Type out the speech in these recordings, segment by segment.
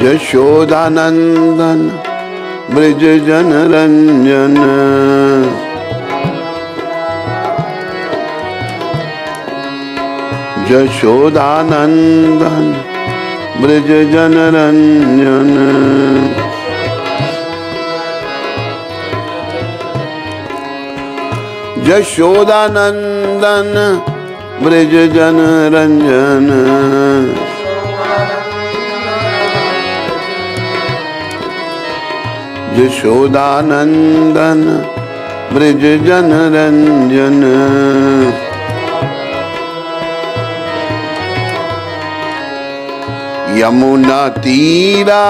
यशोदानंदन ब्रज जन रंजन, यशोदानंदन ब्रज जन रंजन। यशोदानंदन ब्रज जन रंजन, यशोदानंदन ब्रज जन रंजन। यमुना तीरा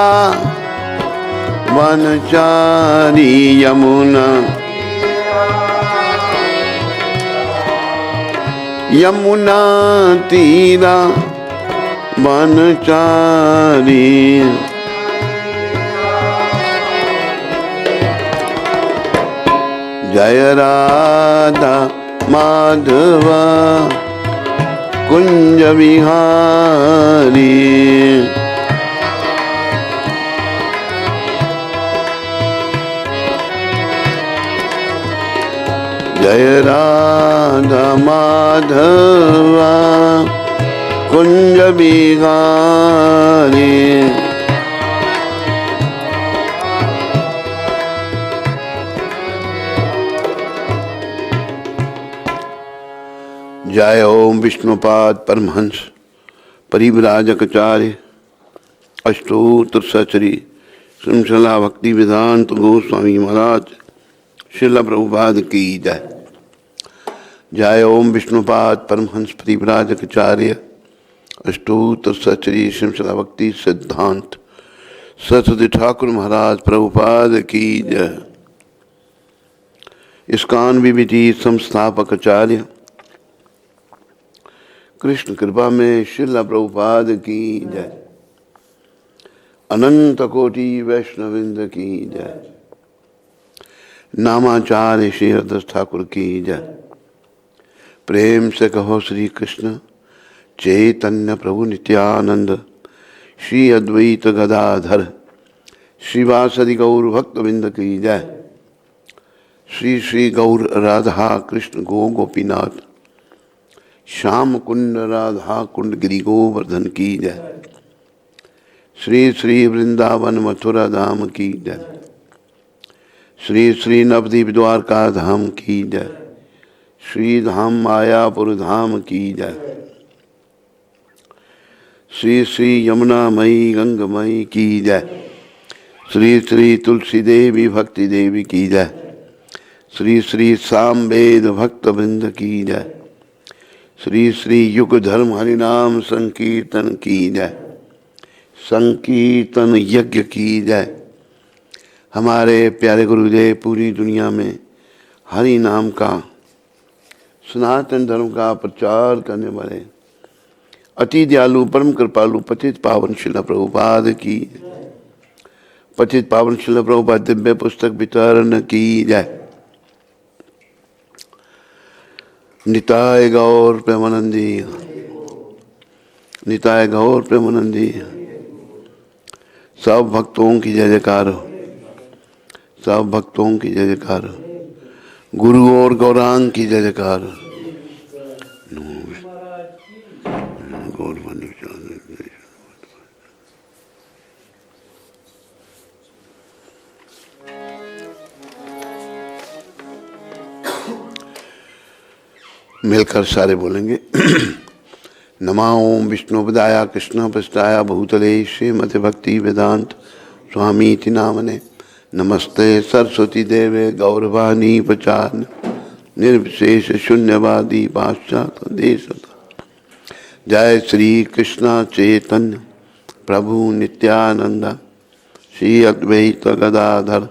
वनचारी, यमुना तीरा वनचारी, जय राधा माधव कुंज विहारी। जय राधा माधव कुंज विहारी। जय ओम विष्णुपाद परमहंस परिव्राजकाचार्य अष्टोत्तर सचरी श्रृंखला भक्ति वेदांत गोस्वामी महाराज श्रील प्रभुपाद की जय। जय ओम विष्णुपाद परमहंस परिव्राजकाचार्य अष्टोत्तर सचरी श्रृंखला भक्ति सिद्धांत सरस्वती ठाकुर महाराज प्रभुपाद की जय। इस्कॉन विविधि संस्थापक आचार्य कृष्ण कृपा में श्रील प्रभुपाद की जय। अनंत कोटि वैष्णविंद की जय। नामाचार्य श्री हरदास ठाकुर की जय। प्रेम से कहो श्री कृष्ण चैतन्य प्रभु नित्यानंद श्री अद्वैत गदाधर श्रीवासदि गौर भक्तविंद की जय। श्री श्री गौर राधा कृष्ण गो गोपीनाथ श्याम कुंड राधा कुंड गिरि गोवर्धन की जय। श्री श्री वृंदावन मथुरा धाम की जय। श्री श्री नवद्वीप द्वारका धाम की जय। श्री धाम मायापुर धाम की जय। श्री श्री यमुना मई गंगमयी की जय। श्री श्री तुलसी देवी भक्ति देवी की जय। श्री श्री सामवेद भक्त वृंद की जय। श्री श्री युग धर्म हरिनाम संकीर्तन की जय। संकीर्तन यज्ञ की जय। हमारे प्यारे गुरुदेव पूरी दुनिया में हरि नाम का सनातन धर्म का प्रचार करने वाले अति दयालु परम कृपालु पतित पावन श्रील प्रभुपाद की, पतित पावन श्रील प्रभुपाद दिव्य पुस्तक वितरण की जय। निताय गौर प्रेमानंदी, निताय गौर प्रेमानंदी। सब भक्तों की जय जयकार हो, सब भक्तों की जय जयकार हो। गुरु और गौरांग की जय जयकार हो। मिलकर सारे बोलेंगे। नमा ओम विष्णुपदाय कृष्ण पृष्ठाय भूतले श्रीमते भक्ति वेदांत स्वामी इति नामने। नमस्ते सरस्वती देवे गौरवाणी प्रचार निर्विशेष शून्यवादी पाश्चात्य देश। जय श्री कृष्ण चैतन्य प्रभु नित्यानंद श्री अद्वैत गदाधर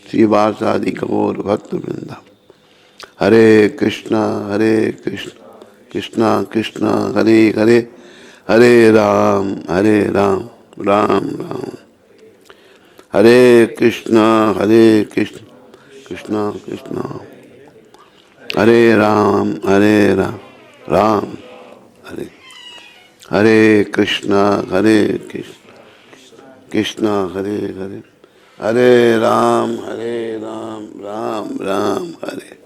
श्रीवासादि गौर भक्त वृंदा। हरे कृष्णा कृष्णा कृष्णा हरे हरे, हरे राम राम राम हरे कृष्णा कृष्णा कृष्णा हरे राम राम हरे हरे कृष्णा कृष्ण हरे हरे, हरे राम राम राम हरे।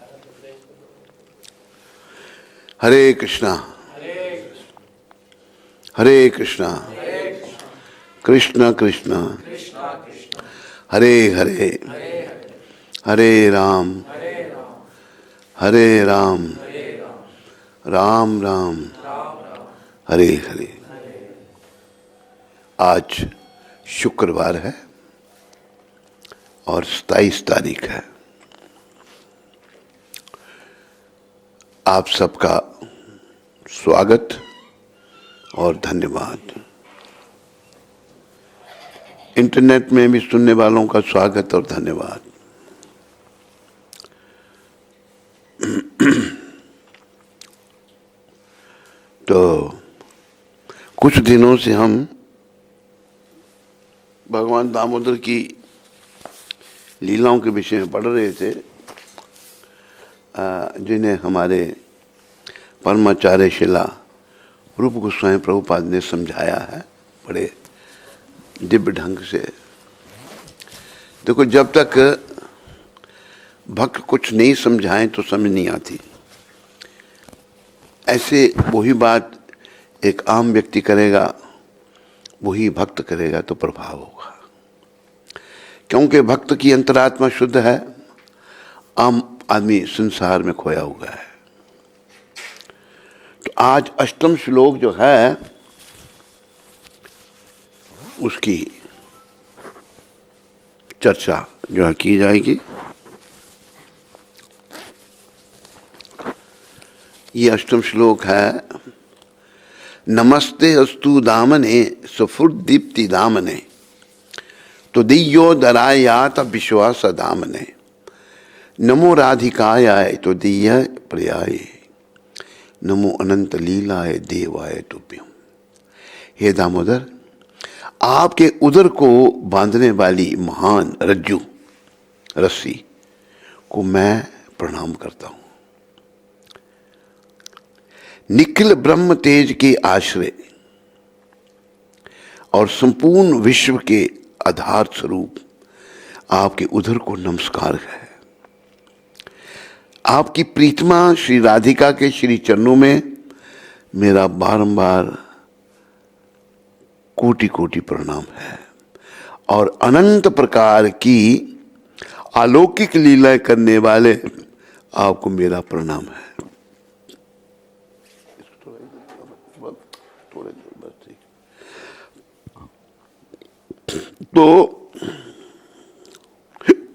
हरे कृष्णा हरे कृष्णा कृष्ण कृष्ण हरे हरे, हरे राम राम राम हरे हरे। आज शुक्रवार है और 27 तारीख है। आप सबका स्वागत और धन्यवाद। इंटरनेट में भी सुनने वालों का स्वागत और धन्यवाद। तो कुछ दिनों से हम भगवान दामोदर की लीलाओं के विषय में पढ़ रहे थे, जिन्हें हमारे परमाचार्य शिला रूप गोस्वामी प्रभुपाद ने समझाया है बड़े दिव्य ढंग से। देखो, जब तक भक्त कुछ नहीं समझाएं तो समझ नहीं आती। ऐसे वही बात एक आम व्यक्ति करेगा, वही भक्त करेगा तो प्रभाव होगा। क्योंकि भक्त की अंतरात्मा शुद्ध है, आम आदमी संसार में खोया हुआ है। तो आज अष्टम श्लोक जो है उसकी चर्चा जो है की जाएगी। ये अष्टम श्लोक है, नमस्ते अस्तु दामने सफुर्दीप्ति दामने तो दियो दरायात विश्वास दामने नमो राधिकाय तो दिय प्रियाय नमो अनंत लीलाय देवाय तुभ्यम। हे दामोदर, आपके उदर को बांधने वाली महान रज्जू रस्सी को मैं प्रणाम करता हूं। निखिल ब्रह्म तेज के आश्रय और संपूर्ण विश्व के आधार स्वरूप आपके उदर को नमस्कार है। आपकी प्रीतमा श्री राधिका के श्री चरणों में मेरा बारंबार कोटि कोटि प्रणाम है और अनंत प्रकार की अलौकिक लीला करने वाले आपको मेरा प्रणाम है। तो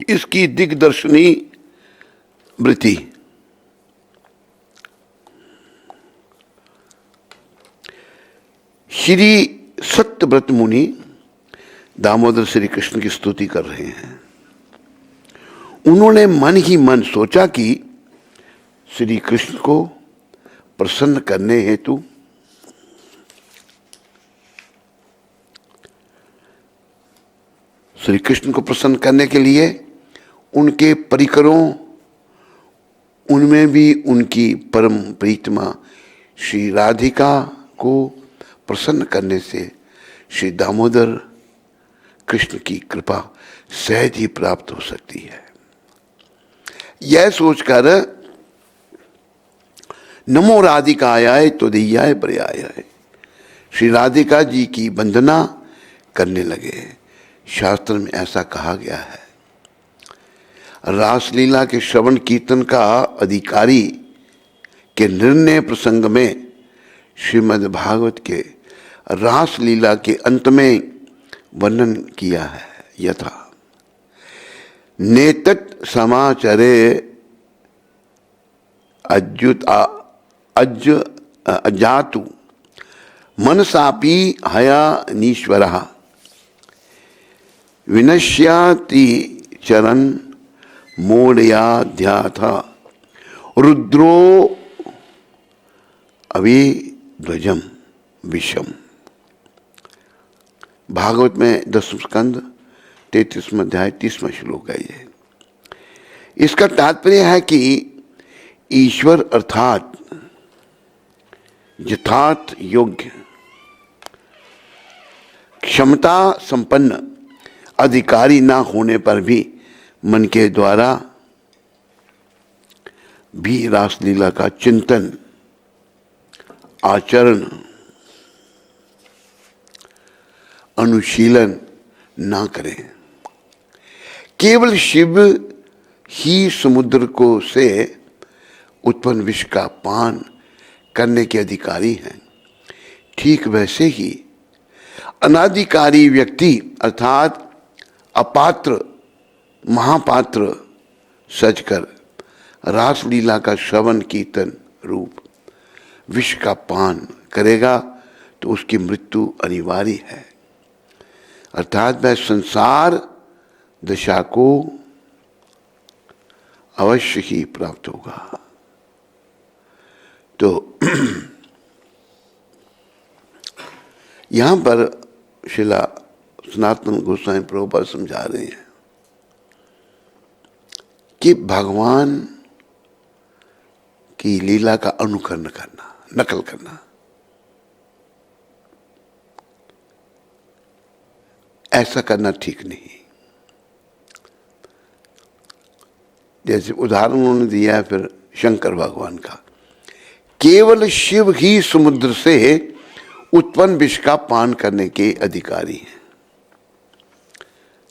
इसकी दिग्दर्शनी वृत्ति श्री सत्यव्रत मुनि दामोदर श्री कृष्ण की स्तुति कर रहे हैं। उन्होंने मन ही मन सोचा कि श्री कृष्ण को प्रसन्न करने हेतु श्री कृष्ण को प्रसन्न करने के लिए उनके परिकरों, उनमें भी उनकी परम प्रीतमा श्री राधिका को प्रसन्न करने से श्री दामोदर कृष्ण की कृपा सहज ही प्राप्त हो सकती है। यह सोचकर नमो राधिकाय तो दियाय पर्याय श्री राधिका जी की वंदना करने लगे। शास्त्र में ऐसा कहा गया है, रासलीला के श्रवण कीर्तन का अधिकारी के निर्णय प्रसंग में श्रीमद् भागवत के रासलीला के अंत में वर्णन किया है। यथा नेतत् समाचरे अजातु मनसापि हया नीश्वरः विनश्याति चरण मोड़याध्याथ रुद्रो अविध्वजम विषम। भागवत में 10 स्कंद 33वां अध्याय 30वां श्लोक है ये। इसका तात्पर्य है कि ईश्वर अर्थात यथार्थ योग्य क्षमता संपन्न अधिकारी ना होने पर भी मन के द्वारा भी रासलीला का चिंतन, आचरण, अनुशीलन ना करें। केवल शिव ही समुद्र को से उत्पन्न विष का पान करने के अधिकारी हैं। ठीक वैसे ही अनाधिकारी व्यक्ति अर्थात अपात्र महापात्र सजकर रासलीला का श्रवण कीर्तन रूप विष का पान करेगा तो उसकी मृत्यु अनिवार्य है, अर्थात वह संसार दशा को अवश्य ही प्राप्त होगा। तो यहां पर शिला सनातन गोस्वामी प्रभुपाद समझा रहे हैं कि भगवान की लीला का अनुकरण करना, नकल करना, ऐसा करना ठीक नहीं। जैसे उदाहरण उन्होंने दिया है फिर शंकर भगवान का, केवल शिव ही समुद्र से उत्पन्न विष का पान करने के अधिकारी हैं।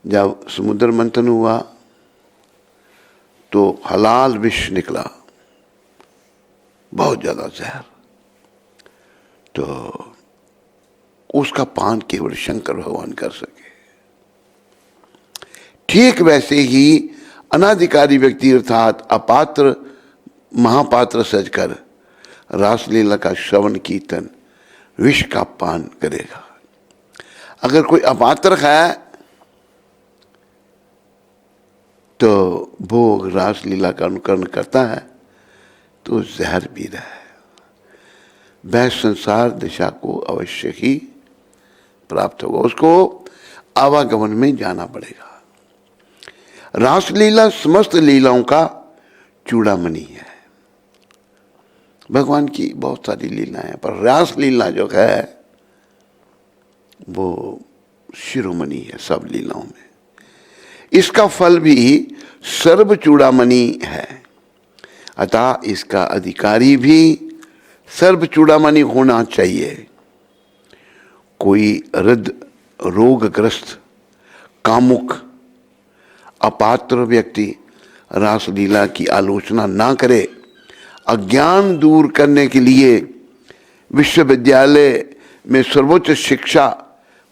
जब समुद्र मंथन हुआ तो हलाल विष निकला, बहुत ज्यादा जहर, तो उसका पान केवल शंकर भगवान कर सके। ठीक वैसे ही अनाधिकारी व्यक्ति अर्थात अपात्र महापात्र सजकर रासलीला का श्रवण कीर्तन विष का पान करेगा। अगर कोई अपात्र है तो वो रासलीला का अनुकरण करता है तो जहर पी रहा है, वह संसार दिशा को अवश्य ही प्राप्त होगा, उसको आवागमन में जाना पड़ेगा। रासलीला समस्त लीलाओं का चूड़ामणि है। भगवान की बहुत सारी लीलाएं हैं पर रासलीला जो है वो शिरोमणि है सब लीलाओं में। इसका फल भी सर्व चूड़ामणि है, अतः इसका अधिकारी भी सर्व चूड़ामणि होना चाहिए। कोई हृदय रोगग्रस्त कामुक अपात्र व्यक्ति रासलीला की आलोचना ना करे। अज्ञान दूर करने के लिए विश्वविद्यालय में सर्वोच्च शिक्षा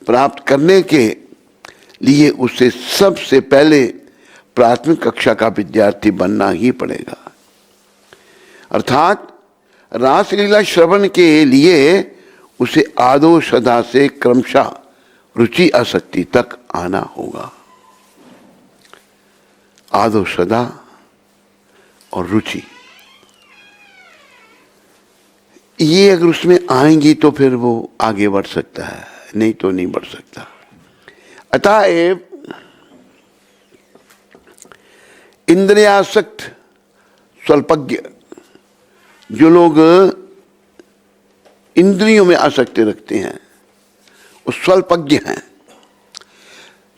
प्राप्त करने के लिए उसे सबसे पहले प्राथमिक कक्षा का विद्यार्थी बनना ही पड़ेगा। अर्थात रासलीला श्रवण के लिए उसे आदो सदा से क्रमशः रुचि आसक्ति तक आना होगा। आदो सदा और रुचि, ये अगर उसमें आएंगी तो फिर वो आगे बढ़ सकता है, नहीं तो नहीं बढ़ सकता। अतएव इंद्रियासक्त स्वल्पज्ञ, जो लोग इंद्रियों में आसक्ति रखते हैं वो स्वल्पज्ञ हैं।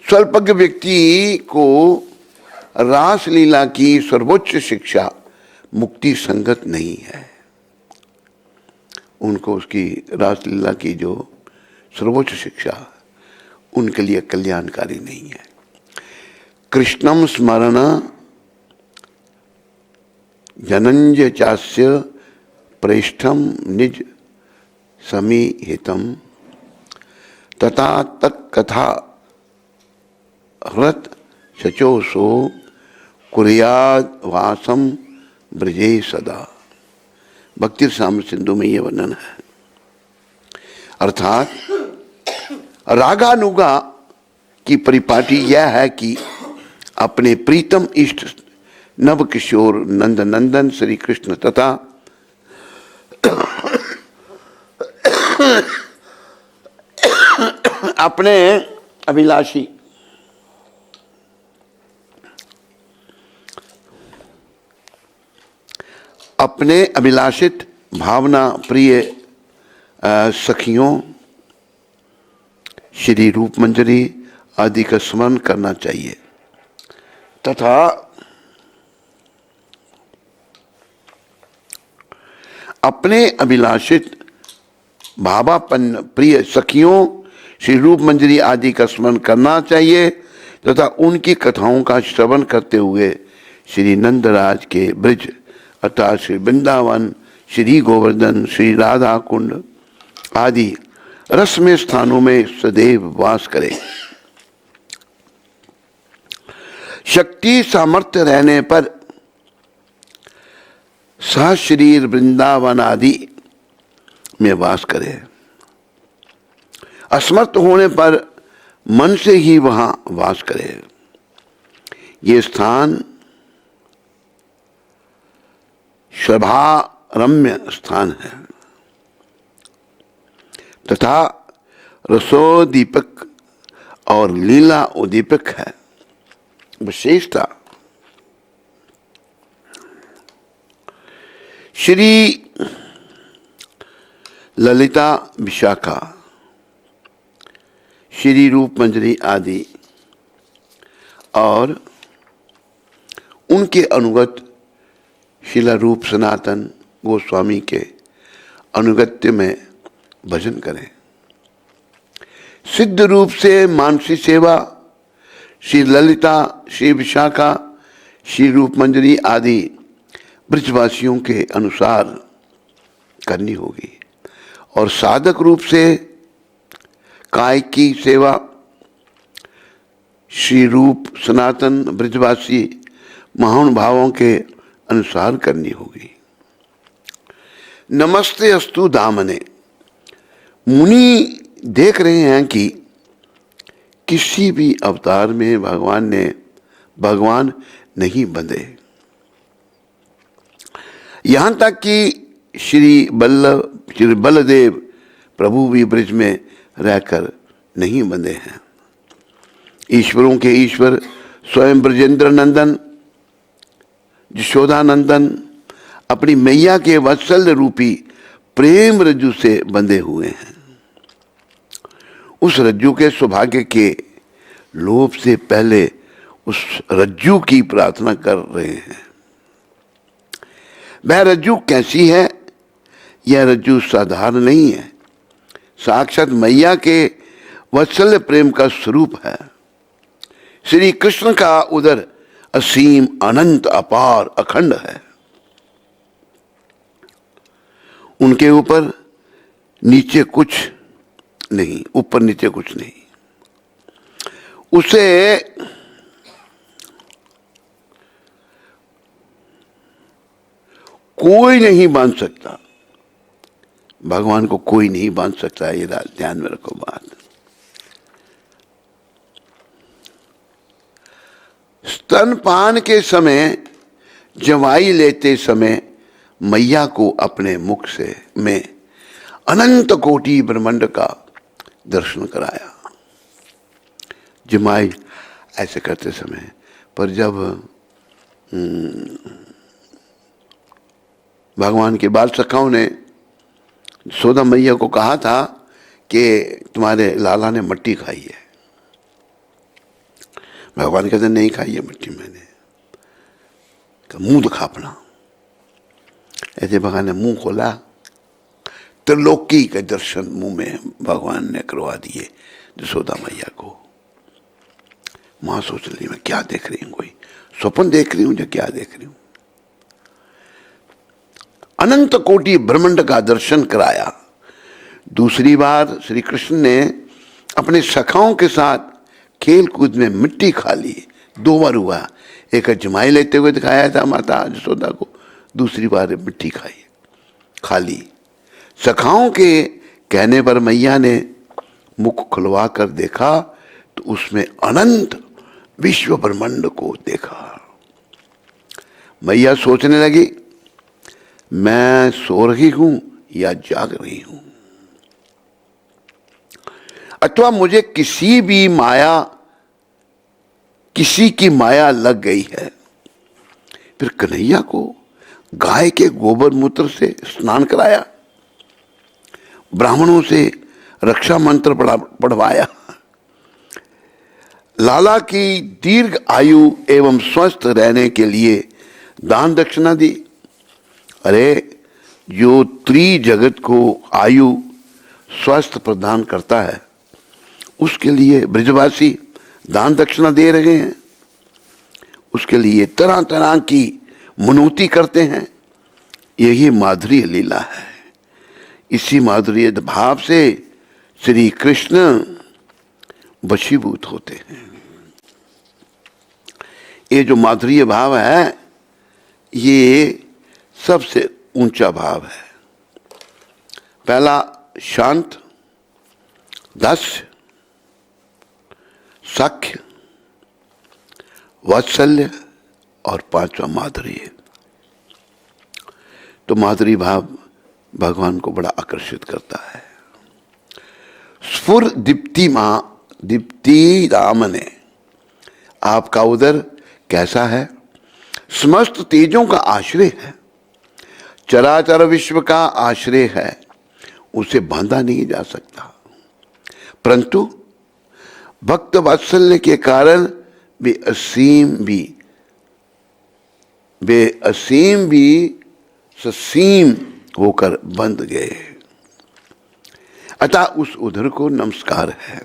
स्वल्पज्ञ व्यक्ति को रासलीला की सर्वोच्च शिक्षा मुक्ति संगत नहीं है। उनको उसकी रासलीला की जो सर्वोच्च शिक्षा उनके लिए कल्याणकारी नहीं है। कृष्णम स्मरण जनंज चास्य प्रेष्ठम निज समीहितम तथा तक कथा हृत शचोसो कुर्याद वासम ब्रजे सदा। भक्ति साम्र सिंधु में यह वर्णन है। अर्थात रागानुगा की परिपाटी यह है कि अपने प्रीतम इष्ट नव किशोर नंद नंदन श्री कृष्ण तथा अपने अभिलाषी अपने अभिलाषित भावना प्रिय सखियों श्री रूप मंजरी आदि का स्मरण करना चाहिए तथा अपने अभिलाषित भावापन्न प्रिय सखियों श्री रूप मंजरी आदि का स्मरण करना चाहिए तथा उनकी कथाओं का श्रवण करते हुए श्री नंदराज के ब्रज अर्थात श्री वृंदावन, श्री गोवर्धन, श्री राधा कुंड आदि रसमय स्थानों में सदैव वास करे। शक्ति सामर्थ्य रहने पर सह शरीर वृंदावन आदि में वास करे। असमर्थ होने पर मन से ही वहां वास करे। ये स्थान शोभारम्य स्थान है तथा रसोदीपक और लीला उदीपक है। विशेषता श्री ललिता विशाखा, श्री रूप मंजरी आदि और उनके अनुगत शिला रूप सनातन गोस्वामी के अनुगत्य में भजन करें। सिद्ध रूप से मानसी सेवा श्री ललिता, श्री विशाखा, श्री रूप मंजरी आदि ब्रजवासियों के अनुसार करनी होगी और साधक रूप से काय की सेवा श्री रूप सनातन ब्रजवासी महानुभावों के अनुसार करनी होगी। नमस्ते अस्तु दामने। मुनि देख रहे हैं कि किसी भी अवतार में भगवान नहीं बंधे, यहां तक कि श्री बलदेव प्रभु भी ब्रज में रहकर नहीं बंधे हैं। ईश्वरों के ईश्वर स्वयं ब्रजेंद्र नंदन यशोदानंदन अपनी मैया के वत्सल रूपी प्रेम रज्जु से बंधे हुए हैं। उस रज्जु के सौभाग्य के लोभ से पहले उस रज्जु की प्रार्थना कर रहे हैं। वह रज्जु कैसी है? यह रज्जु साधारण नहीं है, साक्षात मैया के वत्सल प्रेम का स्वरूप है। श्री कृष्ण का उदर असीम अनंत अपार अखंड है। उनके ऊपर नीचे कुछ नहीं, ऊपर नीचे कुछ नहीं। उसे कोई नहीं बांध सकता, भगवान को कोई नहीं बांध सकता। ये ध्यान में रखो बात। स्तनपान के समय, जवाई लेते समय मैया को अपने मुख से में अनंत कोटि ब्रह्मांड का दर्शन कराया। जमाई ऐसे करते समय, पर जब भगवान के बाल सखाओं ने यशोदा मैया को कहा था कि तुम्हारे लाला ने मट्टी खाई है, भगवान कहते नहीं खाई है मट्टी मैंने, मुंह दिखा अपना। ऐसे भगवान ने मुंह खोला, त्रिलोकी के दर्शन मुंह में भगवान ने करवा दिए यशोदा मैया को। मां सोच रही मैं क्या देख रही हूं, कोई स्वप्न देख रही हूं या क्या देख रही हूं। अनंत कोटि ब्रह्मांड का दर्शन कराया। दूसरी बार श्री कृष्ण ने अपने सखाओं के साथ खेल कूद में मिट्टी खा ली। दो बार हुआ, एक जमाई लेते हुए दिखाया था माता यशोदा को, दूसरी बार मिट्टी खा ली। सखाओं के कहने पर मैया ने मुख खुलवा कर देखा तो उसमें अनंत विश्व ब्रह्मांड को देखा। मैया सोचने लगी मैं सो रही हूं या जाग रही हूं, अथवा मुझे किसी की माया लग गई है। फिर कन्हैया को गाय के गोबर मूत्र से स्नान कराया, ब्राह्मणों से रक्षा मंत्र पढ़वाया, लाला की दीर्घ आयु एवं स्वस्थ रहने के लिए दान दक्षिणा दी। अरे जो त्रिजगत को आयु स्वस्थ प्रदान करता है उसके लिए ब्रजवासी दान दक्षिणा दे रहे हैं, उसके लिए तरह तरह की मनौती करते हैं। यही माधुर्य लीला है। इसी माधुर्य भाव से श्री कृष्ण वशीभूत होते हैं। ये जो माधुर्य भाव है ये सबसे ऊंचा भाव है। पहला शांत, दास्य, सख्य, वात्सल्य और पांचवा माधुर्य। तो माधुर्य भाव भगवान को बड़ा आकर्षित करता है। स्फुर दीप्ति मां दीप्ति दामने, आपका उदर कैसा है? समस्त तेजों का आश्रय है, चराचर विश्व का आश्रय है, उसे बांधा नहीं जा सकता। परंतु भक्त वात्सल्य के कारण वे असीम भी ससीम होकर बंध गए। अतः उस उधर को नमस्कार है।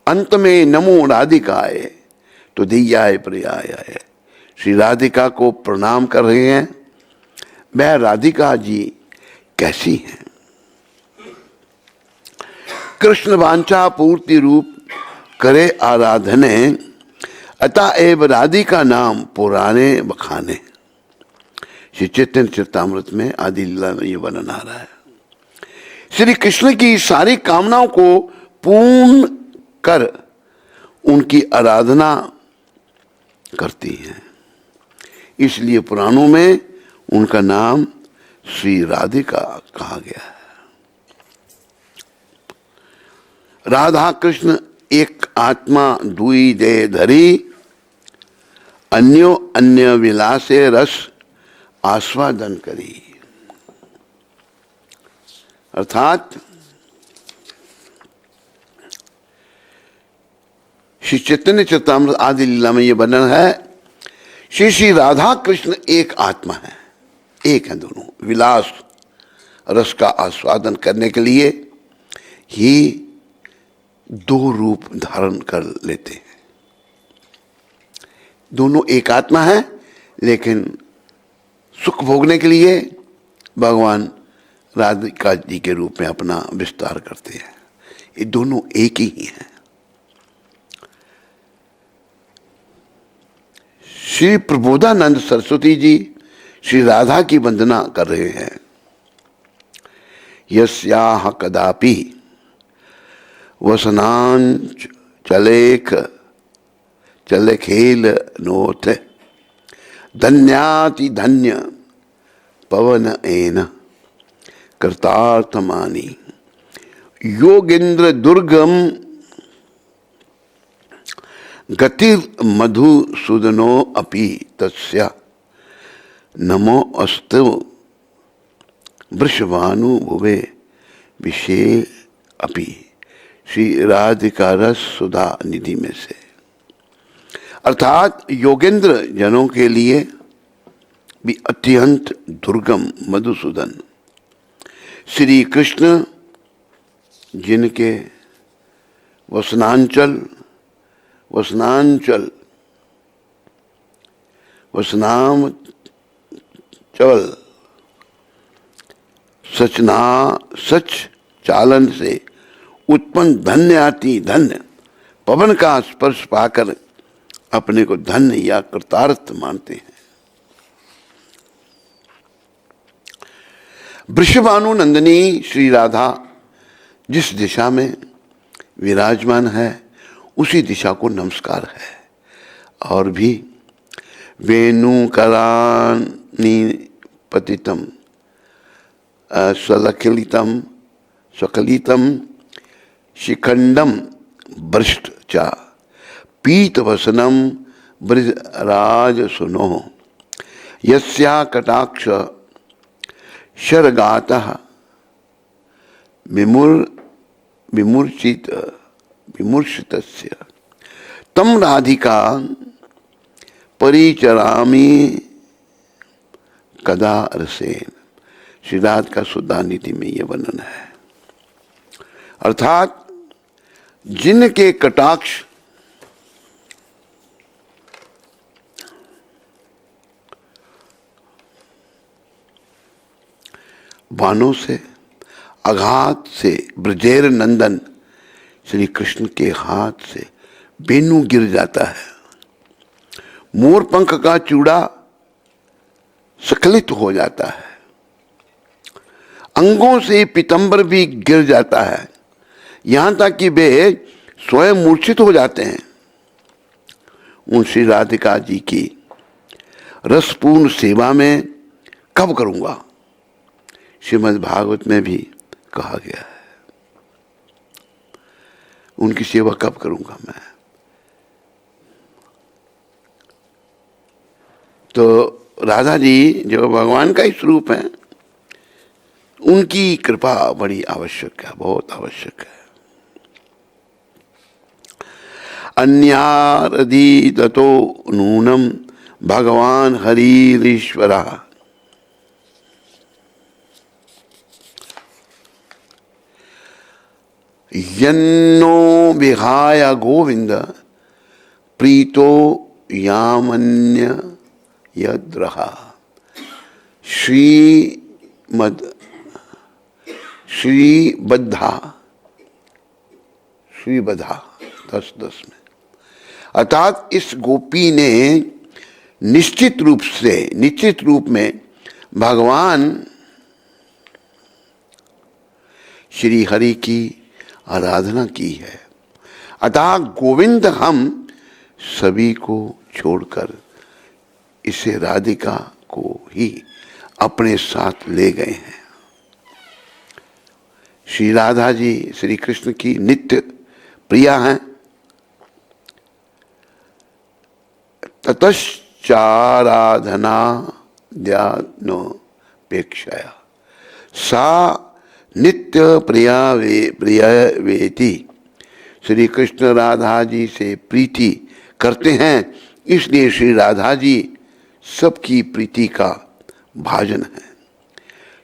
अंत में नमो राधिकाए तो दियाय प्रियाय। श्री राधिका को प्रणाम कर रहे हैं। वह राधिका जी कैसी हैं? कृष्ण वांछा पूर्ति रूप करे आराधने, अतएव राधिका नाम पुराने बखाने। श्री चैतन्य चरितामृत में आदि लीला में ये वर्णन आ रहा है। श्री कृष्ण की सारी कामनाओं को पूर्ण कर उनकी आराधना करती हैं, इसलिए पुराणों में उनका नाम श्री राधिका कहा गया है। राधा कृष्ण एक आत्मा दुई दे धरी, अन्यो अन्य विलासे रस आस्वादन करी। अर्थात श्री चैतन्य चरितामृत आदि लीला में यह वर्णन है, श्री राधा कृष्ण एक आत्मा है, एक है दोनों। विलास रस का आस्वादन करने के लिए ही दो रूप धारण कर लेते हैं। दोनों एक आत्मा है, लेकिन सुख भोगने के लिए भगवान राधिका जी के रूप में अपना विस्तार करते हैं। ये दोनों एक ही हैं। श्री प्रबोधानंद सरस्वती जी श्री राधा की वंदना कर रहे हैं। यस्याह कदापि वसनांच चले खेल नोथ, धन्याति धन्य पवन एन कृतार्थमानी। योगेंद्र दुर्गम गतिर मधुसूदनो अपि तस्य, नमो अस्तु वृषभानु भुवे विषे अपि। श्री राधिका रस सुधा निधि में से। अर्थात योगेंद्र जनों के लिए भी अत्यंत दुर्गम मधुसूदन श्री कृष्ण, जिनके वसनांचल सच चालन से उत्पन्न धन्य आती धन्य पवन का स्पर्श पाकर अपने को धन्य या कृतार्थ मानते हैं। वृषभानु नंदिनी श्री राधा जिस दिशा में विराजमान है उसी दिशा को नमस्कार है। और भी वेणु करानी पतितम स्वकलितम शिखंडम वृष्ट चा पीत वसनम ब्रजराज सुनो, यस्या कटाक्ष शरगातः विमुर विमूर्छितस्य तम राधिका परिचरामि कदा रसेन। श्री राधिका सुधा नीति में यह वर्णन है। अर्थात जिनके कटाक्ष बाणों से, आघात से ब्रजेर नंदन श्री कृष्ण के हाथ से वेणु गिर जाता है, मोर पंख का चूड़ा स्खलित हो जाता है, अंगों से पीतंबर भी गिर जाता है, यहां तक कि वे स्वयं मूर्छित हो जाते हैं। उन श्री राधिका जी की रसपूर्ण सेवा में कब करूंगा, श्रीमद् भागवत में भी कहा गया है। उनकी सेवा कब करूंगा मैं। तो राधा जी जो भगवान का ही स्वरूप है, उनकी कृपा बड़ी आवश्यक है, बहुत आवश्यक है। अन्यारधि ततो नूनम भगवान हरिरीश्वरा। यन्नो विहाय गोविंद प्रीतो यामन्य यद्रहा। श्रीबद्धा 10:10 में। अर्थात इस गोपी ने निश्चित रूप में भगवान श्री हरि की आराधना की है। अतः गोविंद हम सभी को छोड़कर इसे राधिका को ही अपने साथ ले गए हैं। श्री राधा जी श्री कृष्ण की नित्य प्रिया हैं। ततश्चाराधना ध्यानोपेक्षया सा नित्य प्रिया वेति। श्री कृष्ण राधा जी से प्रीति करते हैं, इसलिए श्री राधा जी सबकी प्रीति का भाजन है।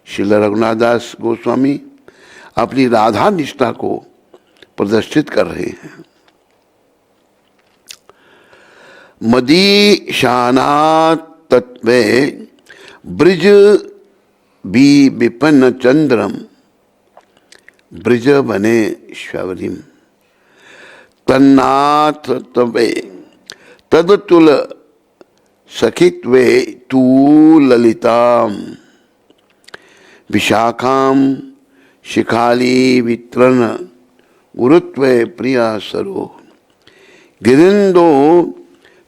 श्रील रघुनाथ दास गोस्वामी अपनी राधा निष्ठा को प्रदर्शित कर रहे हैं। मदीशाना तत्वे ब्रिज बी विपन्न चंद्रम ब्रिज बने श्वरिम तन्नाथ तवे तदतुल सखित्वे तू ललिताम विशाखाम शिखाली वितरण गुरुत्वे प्रिया सरो गिरिंदो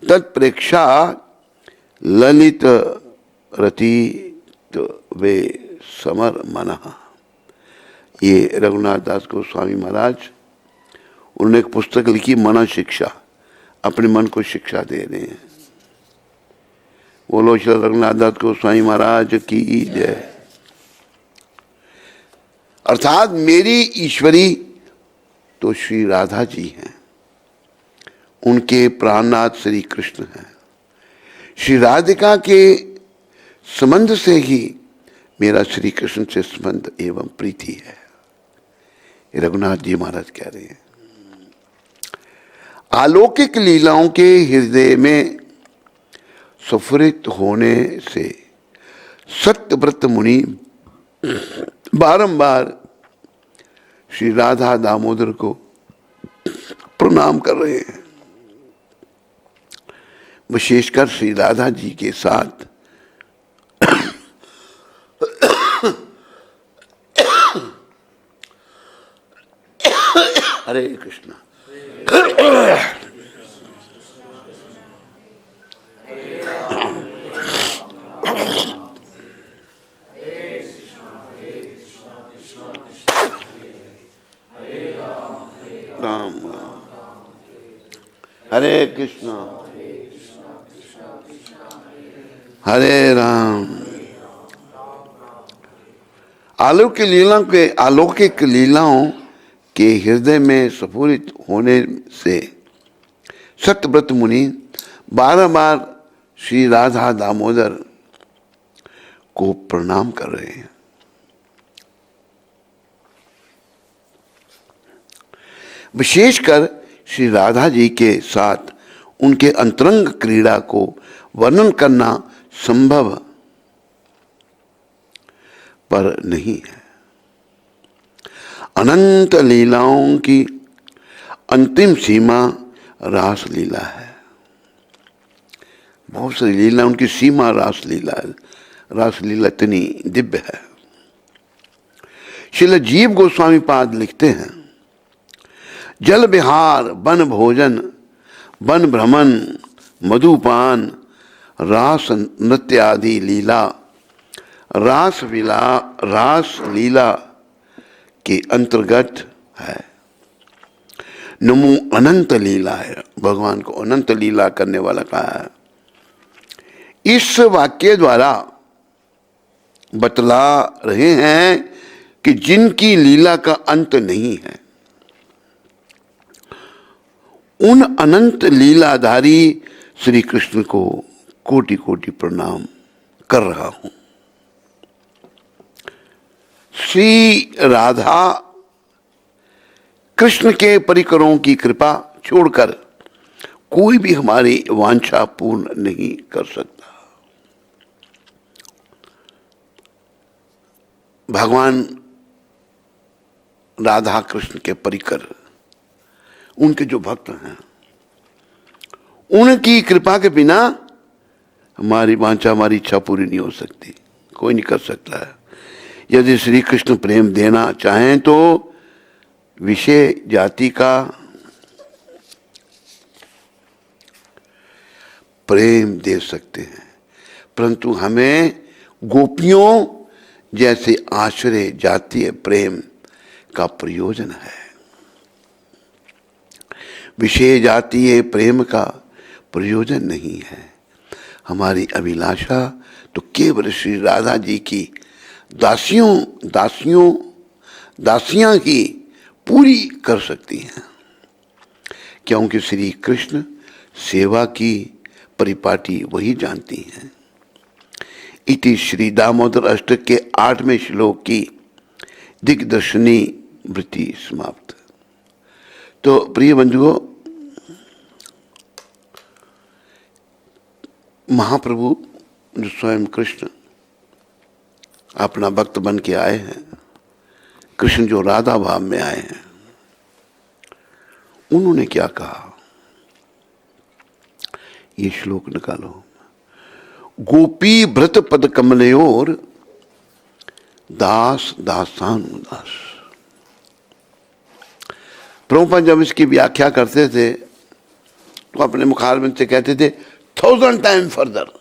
तत्प्रेक्षा ललित रति वे समर मनः। ये रघुनाथ दास गोस्वामी महाराज, उन्होंने एक पुस्तक लिखी मन शिक्षा, अपने मन को शिक्षा दे रहे हैं। बोलो श्री रघुनाथ दास गोस्वामी महाराज की जय। अर्थात मेरी ईश्वरी तो श्री राधा जी हैं, उनके प्राणनाथ श्री कृष्ण हैं। श्री राधिका के संबंध से ही मेरा श्री कृष्ण से संबंध एवं प्रीति है। रघुनाथ जी महाराज कह रहे हैं, अलौकिक लीलाओं के हृदय में स्फुरित होने से सत्यव्रत मुनि बारंबार श्री राधा दामोदर को प्रणाम कर रहे हैं। विशेषकर श्री राधा जी के साथ हरे कृष्णा। राम राम हरे कृष्णा हरे राम। अलौकिक लीलाओं के हृदय में स्फुरित होने से सत्यव्रत मुनि बार बार श्री राधा दामोदर को प्रणाम कर रहे हैं। विशेषकर श्री राधा जी के साथ उनके अंतरंग क्रीड़ा को वर्णन करना संभव पर नहीं है। अनंत लीलाओं की अंतिम सीमा रास लीला है। बहुत सारी लीला, उनकी सीमा रास लीला है। रास लीला इतनी दिव्य है। श्रील जीव गोस्वामी पाद लिखते हैं, जल विहार, वन भोजन, वन भ्रमण, मधुपान, रास नृत्य आदि लीला रास लीला के अंतर्गत है। नमो अनंत लीला है। भगवान को अनंत लीला करने वाला कहा है। इस वाक्य द्वारा बतला रहे हैं कि जिनकी लीला का अंत नहीं है, उन अनंत लीलाधारी श्री कृष्ण को कोटि कोटि प्रणाम कर रहा हूं। श्री राधा कृष्ण के परिकरों की कृपा छोड़कर कोई भी हमारी वांछा पूर्ण नहीं कर सकता। भगवान राधा कृष्ण के परिकर, उनके जो भक्त हैं, उनकी कृपा के बिना हमारी वांछा, हमारी इच्छा पूरी नहीं हो सकती। कोई नहीं कर सकता है। यदि श्री कृष्ण प्रेम देना चाहें तो विषय जाति का प्रेम दे सकते हैं, परंतु हमें गोपियों जैसे आश्रय जातीय प्रेम का प्रयोजन है। विषय जातीय प्रेम का प्रयोजन नहीं है। हमारी अभिलाषा तो केवल श्री राधा जी की दासियां ही पूरी कर सकती हैं, क्योंकि श्री कृष्ण सेवा की परिपाटी वही जानती हैं। इति श्री दामोदर अष्टक के 8वें श्लोक की दिग्दर्शनी वृत्ति समाप्त। तो प्रिय बंधुओं, महाप्रभु जो स्वयं कृष्ण अपना भक्त बन के आए हैं, कृष्ण जो राधा भाव में आए हैं, उन्होंने क्या कहा, ये श्लोक निकालो। गोपी व्रत पद कमलयोर दास दासानुदास। प्रभुपाद जब इसकी व्याख्या करते थे तो अपने मुखारबिंद से कहते थे 1000 टाइम फर्दर।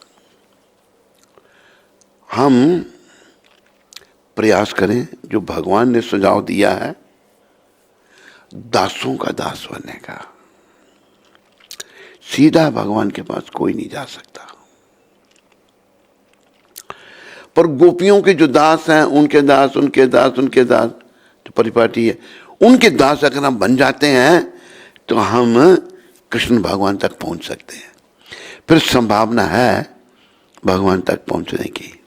हम प्रयास करें जो भगवान ने सुझाव दिया है, दासों का दास बनने का। सीधा भगवान के पास कोई नहीं जा सकता, पर गोपियों के जो दास हैं, उनके दास जो परिपाटी है, उनके दास अगर हम बन जाते हैं तो हम कृष्ण भगवान तक पहुंच सकते हैं। फिर संभावना है भगवान तक पहुंचने की।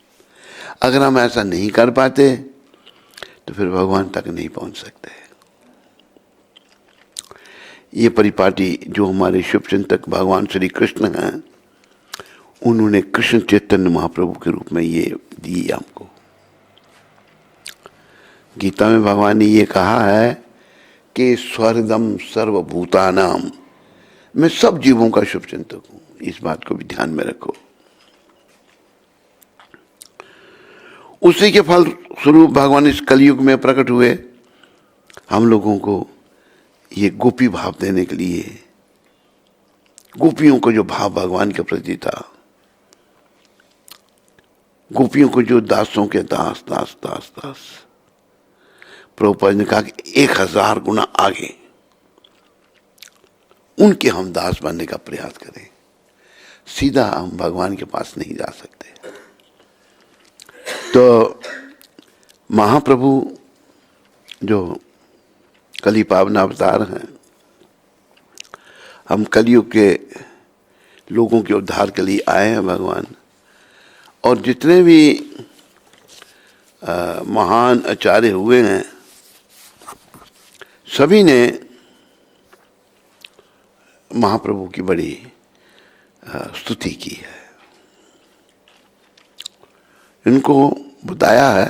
अगर हम ऐसा नहीं कर पाते तो फिर भगवान तक नहीं पहुंच सकते। ये परिपाटी जो हमारे शुभ चिंतक भगवान श्री कृष्ण हैं, उन्होंने कृष्ण चैतन्य महाप्रभु के रूप में ये दी हमको। गीता में भगवान ने ये कहा है कि स्वरदम सर्वभूतानाम, मैं सब जीवों का शुभ चिंतक हूं। इस बात को भी ध्यान में रखो। उसी के फल स्वरूप भगवान इस कलयुग में प्रकट हुए, हम लोगों को ये गोपी भाव देने के लिए। गोपियों को जो भाव भगवान के प्रति था, गोपियों को जो दासों के दास दास दास दास, प्रभुपाद ने कहा कि 1000 गुना आगे उनके हम दास बनने का प्रयास करें। सीधा हम भगवान के पास नहीं जा सकते। तो महाप्रभु जो कली पावन अवतार हैं। हम कलयुग के लोगों के उद्धार के लिए आए हैं भगवान। और जितने भी महान आचार्य हुए हैं सभी ने महाप्रभु की बड़ी स्तुति की है। इनको बताया है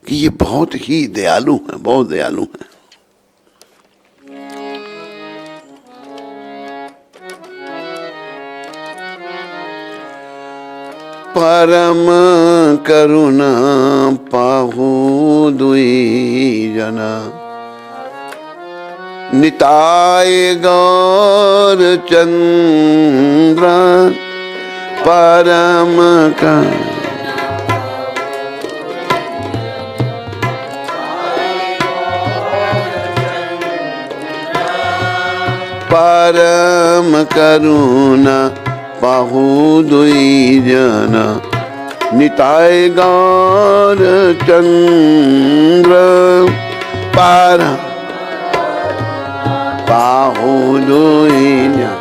कि ये बहुत ही दयालु हैं, बहुत दयालु हैं। परम करुणा पाहु दुई जना, निताय गौर चंद्र परम का परम करुणा पाहु दुई जना, निताय गौर चंद्र परम पाहु दुई जना।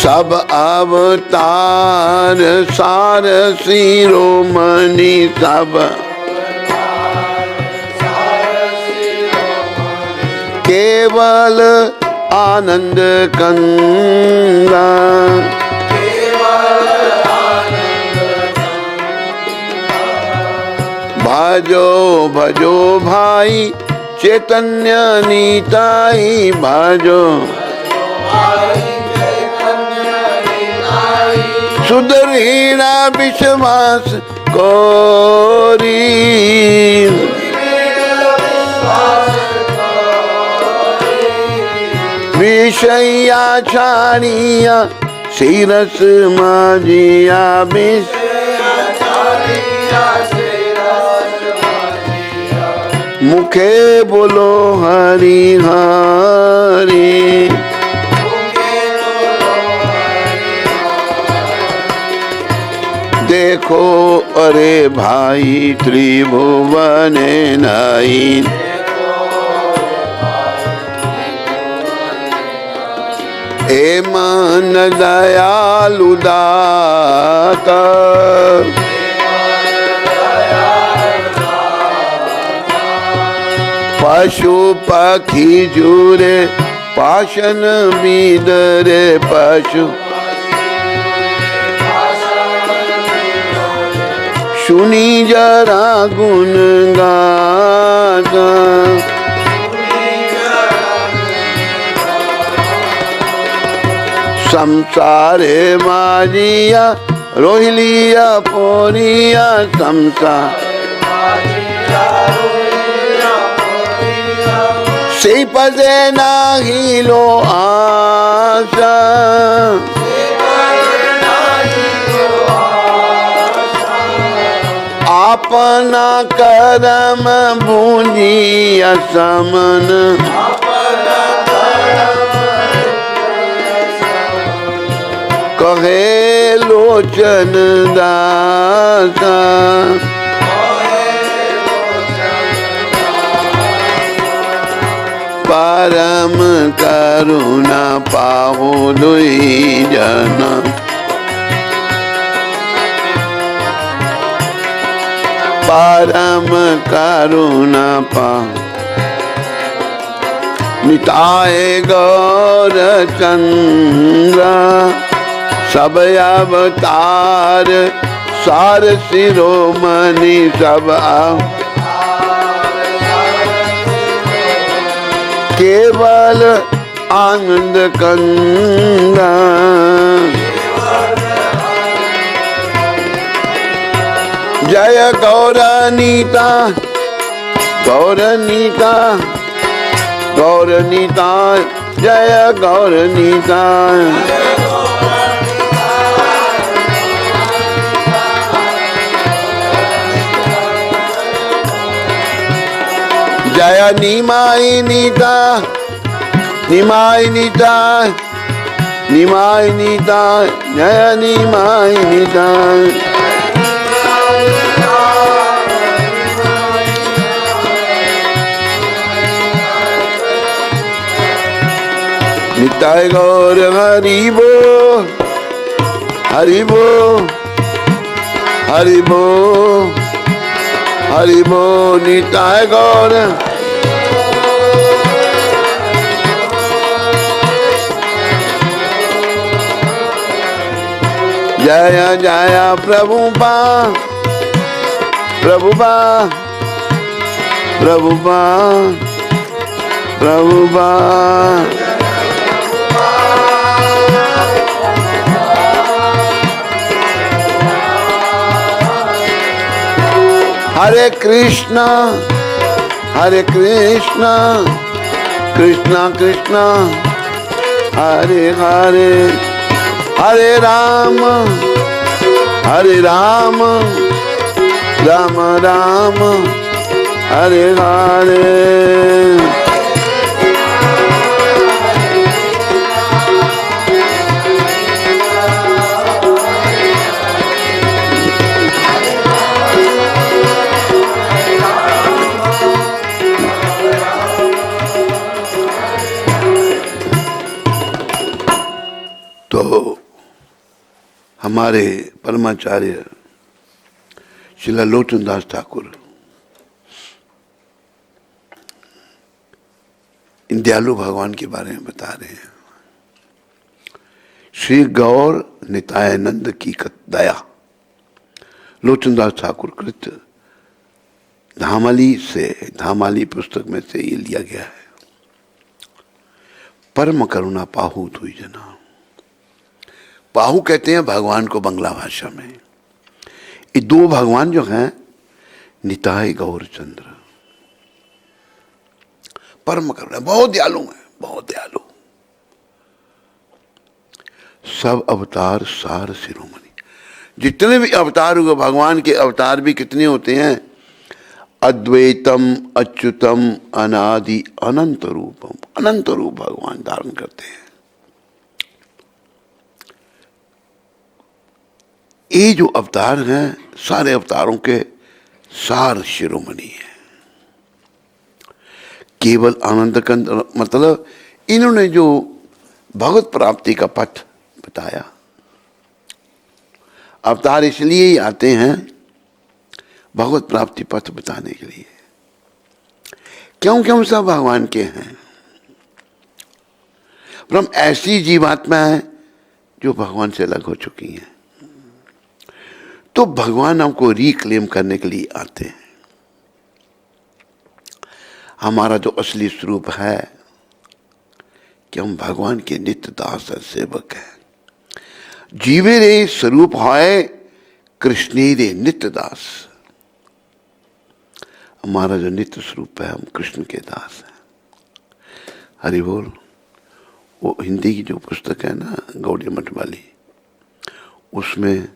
सब अवतार सार शिरोमणि, सब केवल आनंद कंदा, भजो भजो भाई चैतन्य निताई, भजो सुदृढ़ विश्वास कोरी, विषया छाड़िया सिरस माजिया, मुखे बोलो हरि हरि, देखो अरे भाई त्रिभुवन नाई, ए मन दयालु दाता, पशु पक्षी जुरे पाशन बीदरे, पशु सुनी जरा गुण गाता, संसारे माजिया रोहिलिया पोरिया, संसार से पदे नाही लो आशा, अपना करम भूंजिया समन, कहे लोचन दासा, परम करुणा पाहु दुई जना, परम करुणा पाहु निताय गौर चंद्र, सब अवतार सार शिरोमणि, सब केवल आनंद कंदा, जय गौरनीता गौरनीता गौरनीता, जय गौरनीता, जय निमाई नीता निमाई नीता निमाई नीता, जय निमाई नीता, निताय गौर हरि बोल, हरि बोल, हरि बोल, हरि बोल। निताय गौर जय जय प्रभुपा, प्रभुपा, प्रभुपा, प्रभुपा। हरे कृष्णा, हरे कृष्णा, कृष्णा कृष्णा, हरे हरे, हरे राम, हरे राम, राम राम, हरे हरे। तो हमारे परमाचार्य श्रील लोचनदास ठाकुर इन दयालु भगवान के बारे में बता रहे हैं। श्री गौर नितायानंद की दया, लोचनदास ठाकुर कृत धामाली से, धामाली पुस्तक में से ये लिया गया है। परम करुणा पाहु तुई जना। पाहु कहते हैं भगवान को बंगला भाषा में। ये दो भगवान जो हैं निताय गौर चंद्र, परम करुणा, बहुत दयालु हैं, बहुत दयालु। सब अवतार सार शिरोमणि। जितने भी अवतार हुए भगवान के, अवतार भी कितने होते हैं? अद्वैतम अच्युतम अनादि अनंत रूपम। अनंत रूप भगवान धारण करते हैं। ये जो अवतार हैं सारे अवतारों के सार शिरोमणि है। केवल आनंद कंद, मतलब इन्होंने जो भगवत प्राप्ति का पथ बताया। अवतार इसलिए ही आते हैं भगवत प्राप्ति पथ बताने के लिए, क्योंकि हम सब भगवान के हैं। पर हम ऐसी जीवात्मा हैं जो भगवान से अलग हो चुकी हैं। तो भगवान हमको रिक्लेम करने के लिए आते हैं। हमारा जो असली स्वरूप है कि हम भगवान के नित्य दास और सेवक हैं। जीवे रे स्वरूप है कृष्ण रे नित्य दास। हमारा जो नित्य स्वरूप है, हम कृष्ण के दास हैं। हरि बोल। वो हिंदी की जो पुस्तक है ना गौड़ी मठ वाली, उसमें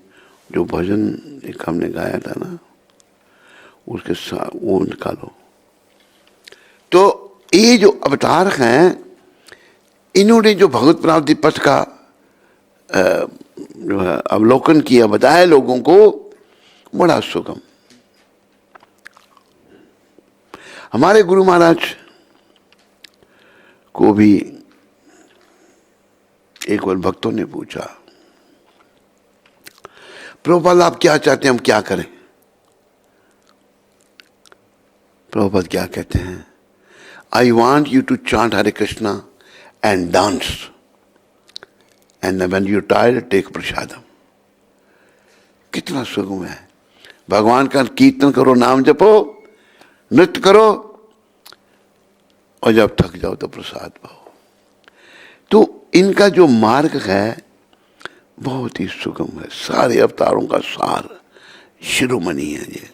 जो भजन एक हमने गाया था ना, उसके साथ वो निकालो। तो ये जो अवतार हैं, इन्होंने जो भगवत प्राप्ति पथ का जो है अवलोकन किया, बताया लोगों को, बड़ा सुगम। हमारे गुरु महाराज को भी एक बार भक्तों ने पूछा, प्रभुपाद आप क्या चाहते हैं हम क्या करें? प्रभुपाद क्या कहते हैं? I want you to chant Hare Krishna and dance, and when you tired take prasadam. कितना सुगम है। भगवान का कीर्तन करो, नाम जपो, नृत्य करो, और जब थक जाओ तो प्रसाद पाओ। तो इनका जो मार्ग है बहुत ही सुगम है। सारे अवतारों का सार शिरोमणि है ये,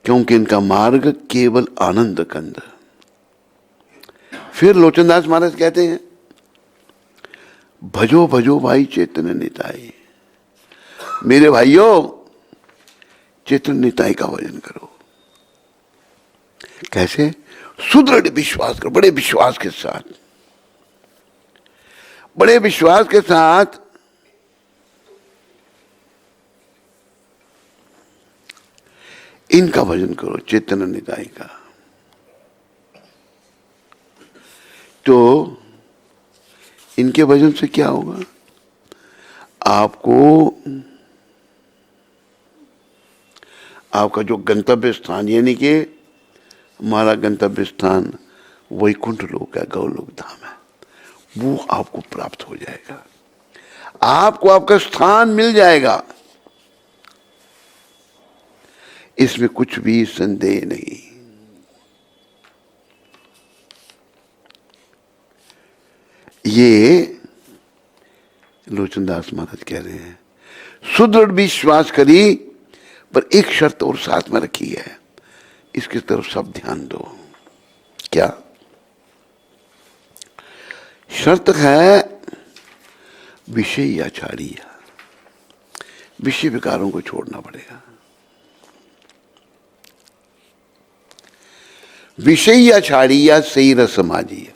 क्योंकि इनका मार्ग केवल आनंद कंद। फिर लोचनदास महाराज कहते हैं, भजो भजो भाई चैतन्य निताई। मेरे भाइयों, चैतन्य निताई का भजन करो। कैसे? सुदृढ़ विश्वास करो, बड़े विश्वास के साथ, बड़े विश्वास के साथ। इनका भजन करो, चैतन्य निताई का। तो इनके भजन से क्या होगा? आपको आपका जो गंतव्य स्थान, यानी कि हमारा गंतव्य स्थान वैकुंठ लोक है, गौलोक धाम है, वो आपको प्राप्त हो जाएगा। आपको आपका स्थान मिल जाएगा, इसमें कुछ भी संदेह नहीं। ये लोचनदास महाराज कह रहे हैं, सुदृढ़ विश्वास करी, पर एक शर्त और साथ में रखी है, इसकी तरफ सब ध्यान दो। क्या शर्त है? विषय या छाड़िया, विषय विकारों को छोड़ना पड़ेगा। विषय या छाड़िया सही रसमाजिया,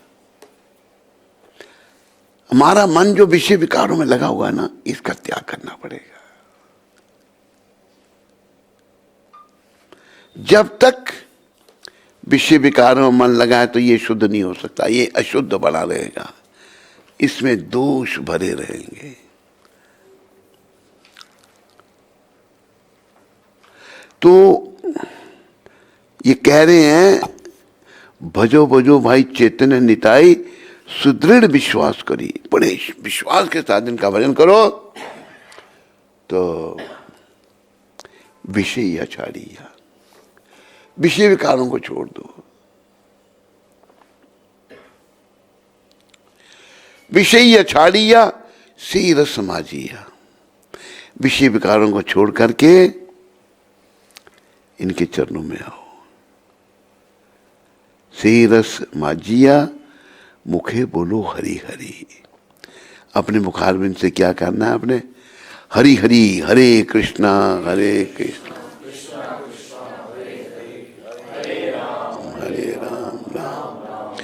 हमारा मन जो विषय विकारों में लगा हुआ है ना, इसका त्याग करना पड़ेगा। जब तक विषय विकारों में मन लगा है तो ये शुद्ध नहीं हो सकता, ये अशुद्ध बना रहेगा, इसमें दोष भरे रहेंगे। तो ये कह रहे हैं, भजो भजो भाई चैतन्य निताई, सुदृढ़ विश्वास करी, बड़े विश्वास के साथ इनका भजन करो, तो विषय या छाड़िया, विषय विकारों को छोड़ दो। विषय या छाड़िया सी रस समाजिया, विषय विकारों को छोड़ करके इनके चरणों में आओ। सी रस माजिया, मुखे बोलो हरि हरि। अपने मुखारबिंद से क्या करना है? अपने हरि हरि, हरे कृष्णा हरे राम राम।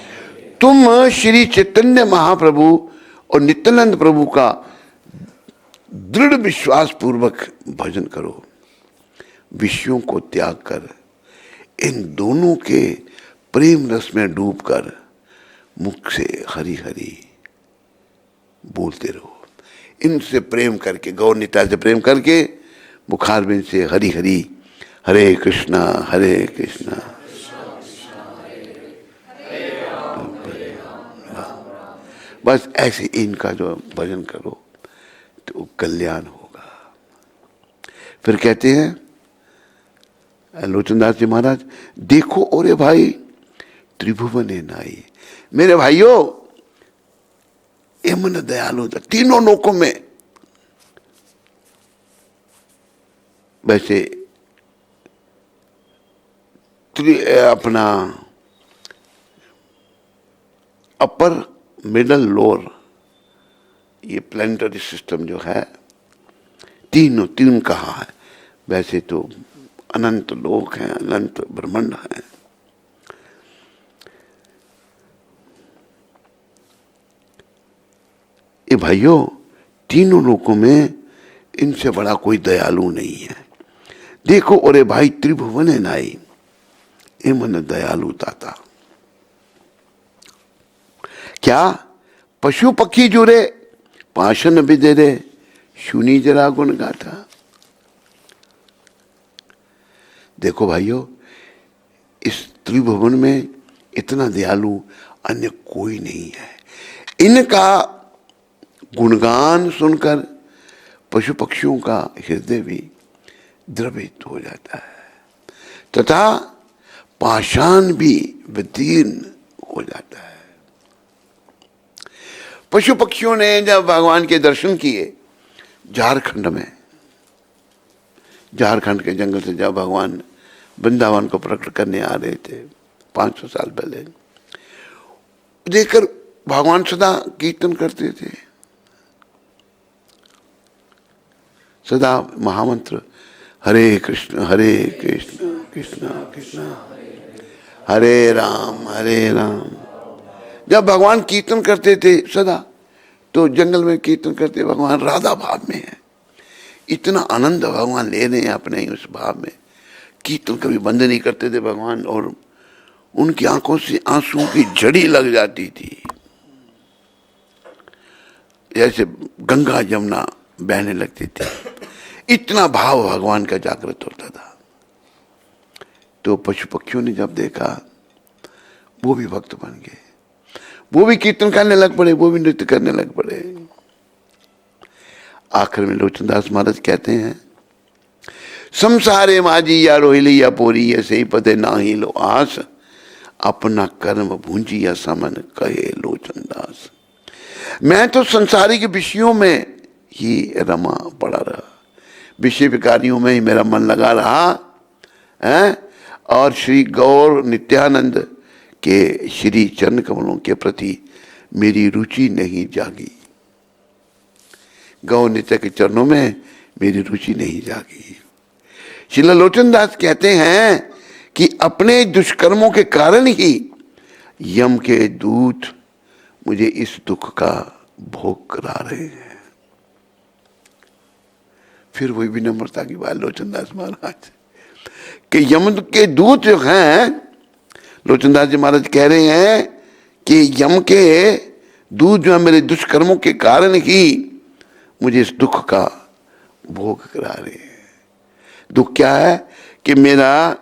तुम श्री चैतन्य महाप्रभु और नित्यानंद प्रभु का दृढ़ विश्वास पूर्वक भजन करो, विषयों को त्याग कर इन दोनों के प्रेम रस में डूबकर मुख से हरि हरि बोलते रहो। इनसे प्रेम करके, गौर निताई से प्रेम करके मुखारबिंद से हरि हरि, हरे कृष्णा बस ऐसे इनका जो भजन करो तो कल्याण होगा। फिर कहते हैं लोचनदास जी महाराज, देखो ओरे भाई त्रिभुवन नाई, मेरे भाइयों ये मन दयालु था तीनों लोकों में। वैसे अपना अपर मिडल लोअर ये प्लानिटरी सिस्टम जो है, तीन कहा है, वैसे तो अनंत लोक हैं, अनंत ब्रह्मांड हैं। ये भाइयों तीनों लोकों में इनसे बड़ा कोई दयालु नहीं है। देखो ओरे भाई त्रिभुवन नाई, ये मन दयालु दाता। क्या पशु पक्षी जुरे पाषण बिदरे, सुनी जरा गुण गाथा। देखो भाइयों इस त्रिभुवन में इतना दयालु अन्य कोई नहीं है। इनका गुणगान सुनकर पशु पक्षियों का हृदय भी द्रवित हो जाता है तथा पाषाण भी विदीर्ण हो जाता है। पशु पक्षियों ने जब भगवान के दर्शन किए झारखंड में, झारखंड के जंगल से जब भगवान वृंदावन को प्रकट करने आ रहे थे 500 साल पहले, देखकर भगवान सदा कीर्तन करते थे, सदा महामंत्र हरे कृष्ण कृष्ण कृष्ण हरे राम। जब भगवान कीर्तन करते थे सदा, तो जंगल में कीर्तन करते भगवान राधा भाव में है, इतना आनंद भगवान ले रहे हैं अपने ही उस भाव में कीर्तन कभी बंद नहीं करते थे भगवान, और उनकी आंखों से आंसुओं की झड़ी लग जाती थी, जैसे गंगा जमुना बहने लगती थी। इतना भाव भगवान का जागृत होता था। तो पशु पक्षियों ने जब देखा, वो भी भक्त बन गए, वो भी कीर्तन करने लग पड़े, वो भी नृत्य करने लग पड़े। आखिर में लोचनदास महाराज कहते हैं, संसारे माजी या रोहिली या पोरी या सही पते ना ही लो आस, अपना कर्म भूंजी या समन कहे लोचनदास। मैं तो संसारिक विषयों में ही रमा पड़ा रहा, विषय विकारियों में ही मेरा मन लगा रहा है, और श्री गौर नित्यानंद के श्री चरण कमलों के प्रति मेरी रुचि नहीं जागी। गौर नित्य के चरणों में मेरी रुचि नहीं जागी। श्रील लोचनदास कहते हैं कि अपने दुष्कर्मों के कारण ही यम के दूत मुझे इस दुख का भोग करा रहे हैं। फिर वही विनम्रता की बात लोचनदास महाराज कि यम के दूत जो हैं, लोचनदास जी महाराज कह रहे हैं कि यम के दूत जो है मेरे दुष्कर्मों के कारण ही मुझे इस दुख का भोग करा रहे हैं। दुख क्या है कि मेरा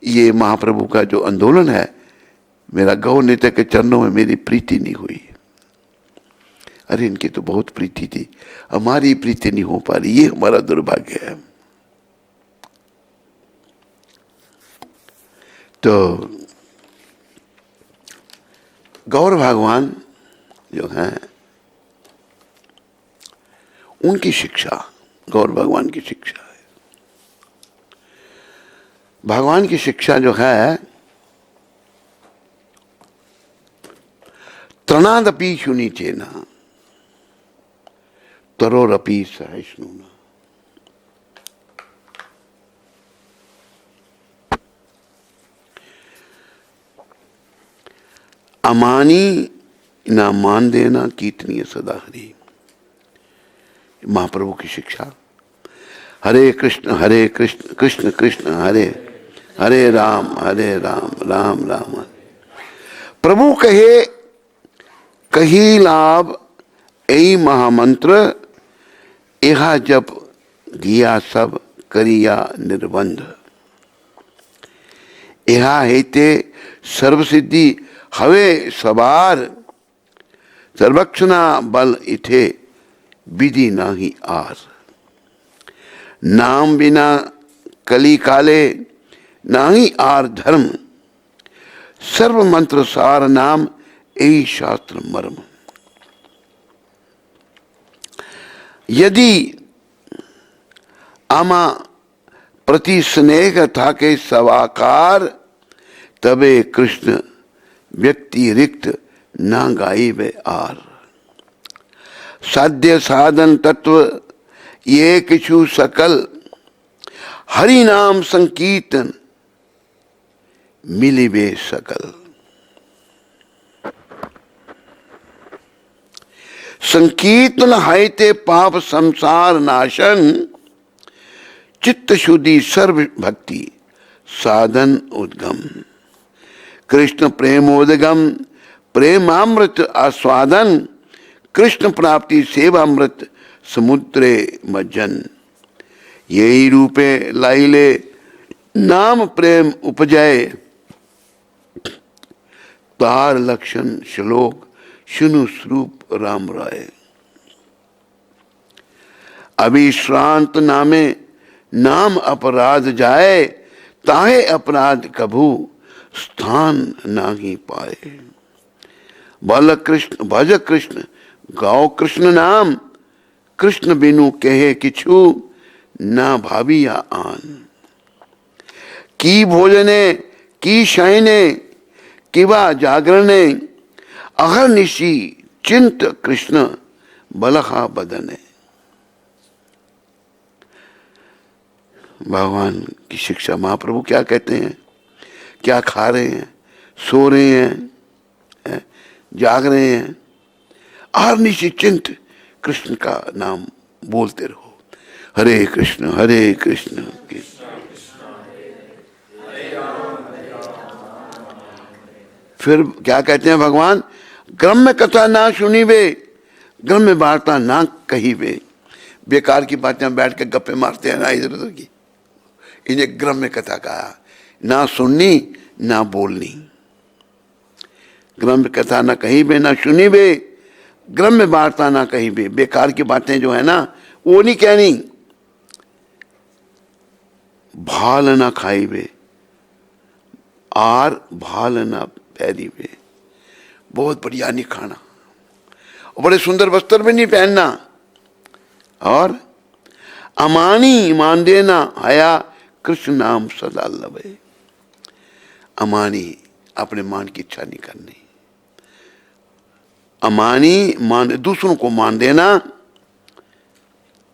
ये महाप्रभु का जो आंदोलन है, मेरा गौ नेता के चरणों में मेरी प्रीति नहीं हुई। अरे इनकी तो बहुत प्रीति थी, हमारी प्रीति नहीं हो पा रही, ये हमारा दुर्भाग्य है। तो गौर भगवान जो हैं, उनकी शिक्षा, गौर भगवान की शिक्षा है। भगवान की शिक्षा जो है, तृणादपि शुनि चेना तरोरपि सहिष्णुना। अमानी ना मान देना कीर्तनीय सदा हरि। महाप्रभु की शिक्षा, हरे कृष्ण कृष्ण कृष्ण हरे हरे, राम राम राम। प्रभु कहे कही लाभ यही महामंत्र, यह जब गिया सब करिया निर्बंध। यह हेते सर्वसिद्धि हवे सवार, सर्वक्षणा बल इथे विधि नाही आर। नाम बिना कली काले नाही आर धर्म, सर्व मंत्र सार नाम यही शास्त्र मर्म। यदि आमा प्रति स्नेह था के सवाकार, तबे कृष्ण व्यक्ति रिक्त ना गाई वे आर। साध्य साधन तत्व ये किछु सकल, हरि नाम संकीर्तन मिली वे सकल। संकीर्तन हाइते पाप संसार नाशन, चित्त शुद्धि सर्व भक्ति साधन उद्गम। कृष्ण प्रेमोदगम प्रेमामृत आस्वादन, कृष्ण प्राप्ति सेवामृत समुद्रे मज्जन। यही रूपे लाइले नाम प्रेम उपजय, तार लक्षण श्लोक सुनु स्वरूप राम राय। अभिश्रांत नामे नाम अपराध जाए, ताहे अपराध कभू स्थान नाही पाए। बल कृष्ण भज कृष्ण गाओ कृष्ण नाम, कृष्ण बिनु कहे किछु ना भाविया आन। की भोजने की शयने किवा जागरणे, अहर निशी चिंत कृष्ण बलहा बदने। भगवान की शिक्षा, महाप्रभु क्या कहते हैं, क्या खा रहे हैं, सो रहे हैं, जाग रहे हैं, हर निशी चिंत कृष्ण का नाम बोलते रहो। हरे कृष्ण फिर क्या कहते हैं भगवान, ग्रम्य कथा ना सुनी वे, ग्रम्य वार्ता ना कही वे। बेकार की बातें बैठ के गप्पे मारते हैं ना इधर उधर की, इन्हें ग्रम्य कथा कहा। ना सुननी ना बोलनी, ग्रम्य कथा ना कही बे ना सुनी बे, ग्रम्य वार्ता ना कही बे। बेकार की बातें जो है ना वो नहीं कहनी। भाल ना खाई बे, आर भाल ना पैरी बे, बहुत बढ़िया नहीं खाना, और बड़े सुंदर वस्त्र भी नहीं पहनना, और अमानी मान देना, हया कृष्ण नाम सदा लवे। अमानी, अपने मान की इच्छा नहीं करनी। अमानी मान, दूसरों को मान देना,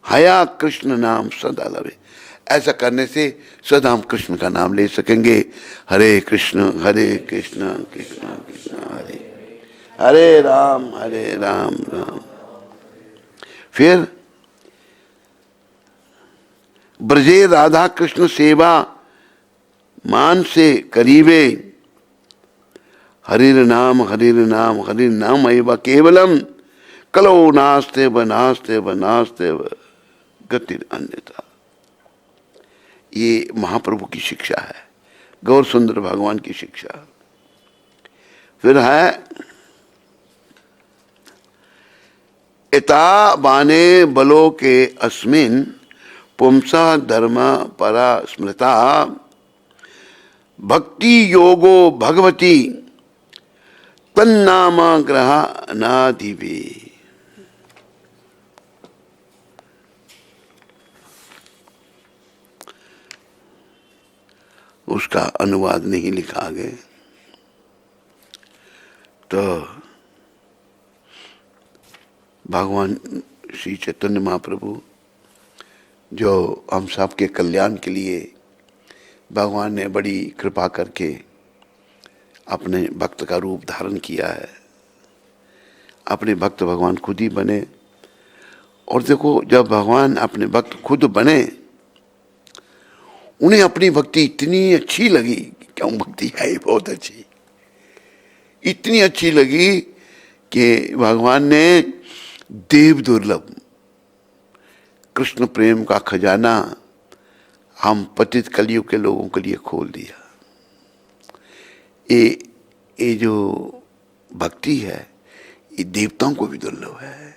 हया कृष्ण नाम सदा लवे। ऐसा करने से सदा हम कृष्ण का नाम ले सकेंगे। हरे कृष्ण कृष्ण कृष्ण हरे हरे राम राम। फिर ब्रजे राधा कृष्ण सेवा मान से करीबे, हरिर नाम एव केवलम, कलो नास्ते व गति अन्यथा। ये महाप्रभु की शिक्षा है, गौर सुंदर भगवान की शिक्षा। फिर है इता बाने बलो के अस्मिन पुंसा धर्म परा स्मृता, भक्ति योगो भगवती तन्नाम ग्रह नादिवे। उसका अनुवाद नहीं लिखा आगे, तो भगवान श्री चैतन्य महाप्रभु जो हम सब के कल्याण के लिए भगवान ने बड़ी कृपा करके अपने भक्त का रूप धारण किया है। अपने भक्त भगवान खुद ही बने। और देखो, जब भगवान अपने भक्त खुद बने, उन्हें अपनी भक्ति इतनी अच्छी लगी, क्यों भक्ति है ही बहुत अच्छी, इतनी अच्छी लगी कि भगवान ने देव दुर्लभ कृष्ण प्रेम का खजाना हम पतित कलयुग के लोगों के लिए खोल दिया। ये जो भक्ति है ये देवताओं को भी दुर्लभ है।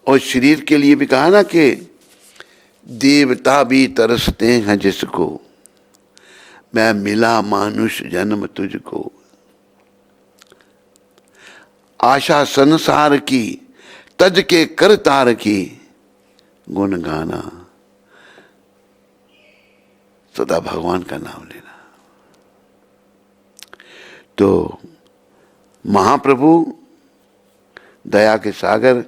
और शरीर के लिए भी कहा ना कि देवता भी तरसते हैं जिसको, मैं मिला मानुष जन्म तुझको। आशा संसार की तज के कर तार की, गुण गाना सदा भगवान का नाम लेना। तो महाप्रभु दया के सागर,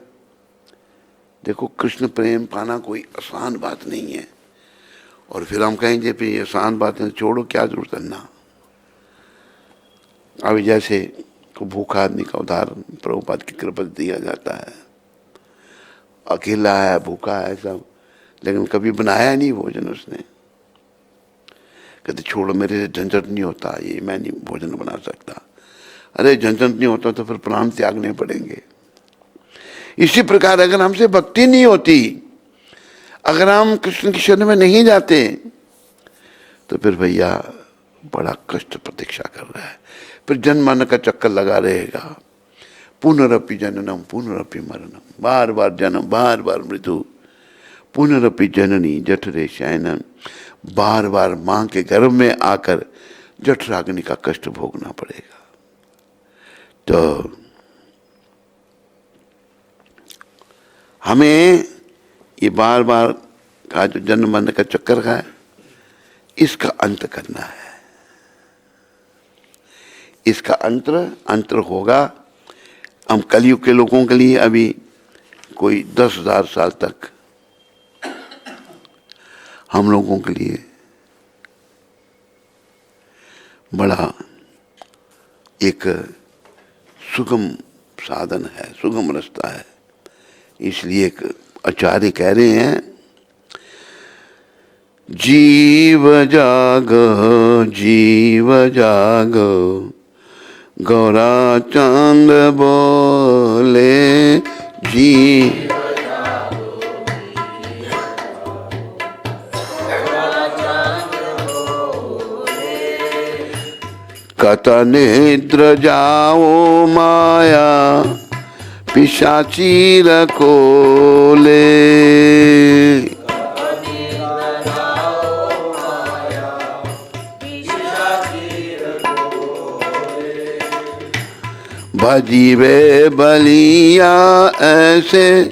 देखो कृष्ण प्रेम पाना कोई आसान बात नहीं है। और फिर हम कहेंगे फिर ये आसान बात है, छोड़ो, क्या जरूरत करना। अभी जैसे को भूखा आदमी का उदाहरण प्रभुपाद की कृपा दिया जाता है, अकेला है, भूखा है सब, लेकिन कभी बनाया नहीं भोजन उसने। कहते छोड़ो, मेरे से झंझट नहीं होता, ये मैं नहीं भोजन बना सकता। अरे झंझट नहीं होता तो फिर प्राण त्यागने पड़ेंगे। इसी प्रकार अगर हमसे भक्ति नहीं होती, अगर हम कृष्ण की शरण में नहीं जाते, तो फिर भैया बड़ा कष्ट प्रतीक्षा कर रहा है। फिर जन्म मरण का चक्कर लगा रहेगा। पुनरपि जननम पुनरपि मरणम, बार बार जन्म, बार बार मृत्यु। पुनरपि जननी जठरे शयनम, बार बार मां के गर्भ में आकर जठराग्नि का कष्ट भोगना पड़ेगा। तो हमें ये बार बार का जो जन्म मरण का चक्कर है, इसका अंत करना है। इसका अंतर होगा। हम कलयुग के लोगों के लिए अभी कोई 10,000 साल तक हम लोगों के लिए बड़ा एक सुगम साधन है, सुगम रास्ता है। इसलिए एक आचार्य कह रहे हैं, जीव जाग गौरा चांद बोले जी। कत निद्र जाओ माया पिशाची रकोले। भजीवे बलिया ऐसे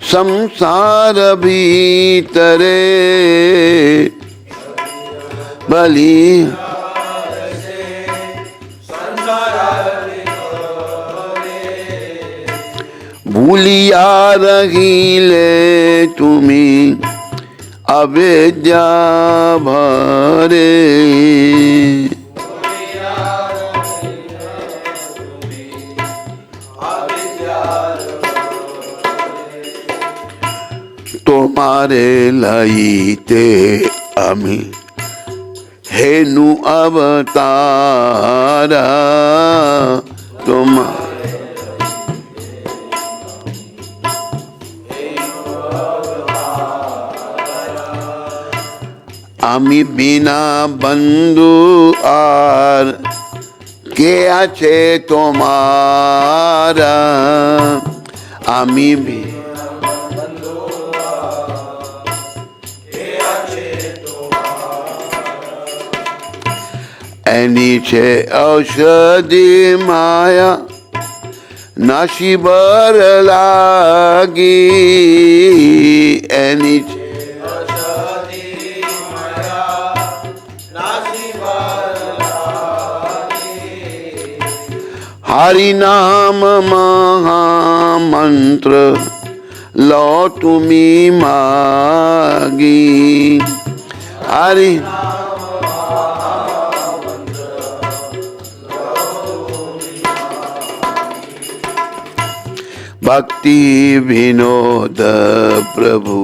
संसार भीतरे बलि भूलिया रहीले तुम्ही अविद्या भरे। तुम्हारे लईते अमी हेनु अवतारा। तुम आमी बिना बंधु आर के आछे तुम्हारा। आमी भी एनी छे औषधि माया नाशी बर लागी। एनी छे हरि नाम महामंत्र लो तुम्ही मागी। हरि भक्ति विनोद प्रभु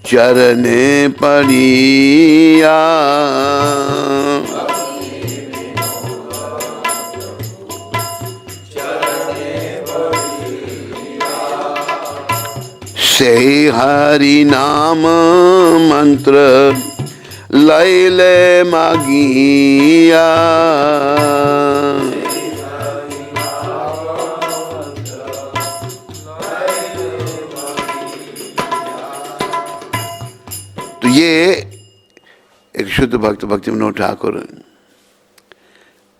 चरणे पड़िया। से हरि नाम मंत्र लैले मागिया। तो ये एक शुद्ध भक्त भक्तिविनोद ठाकुर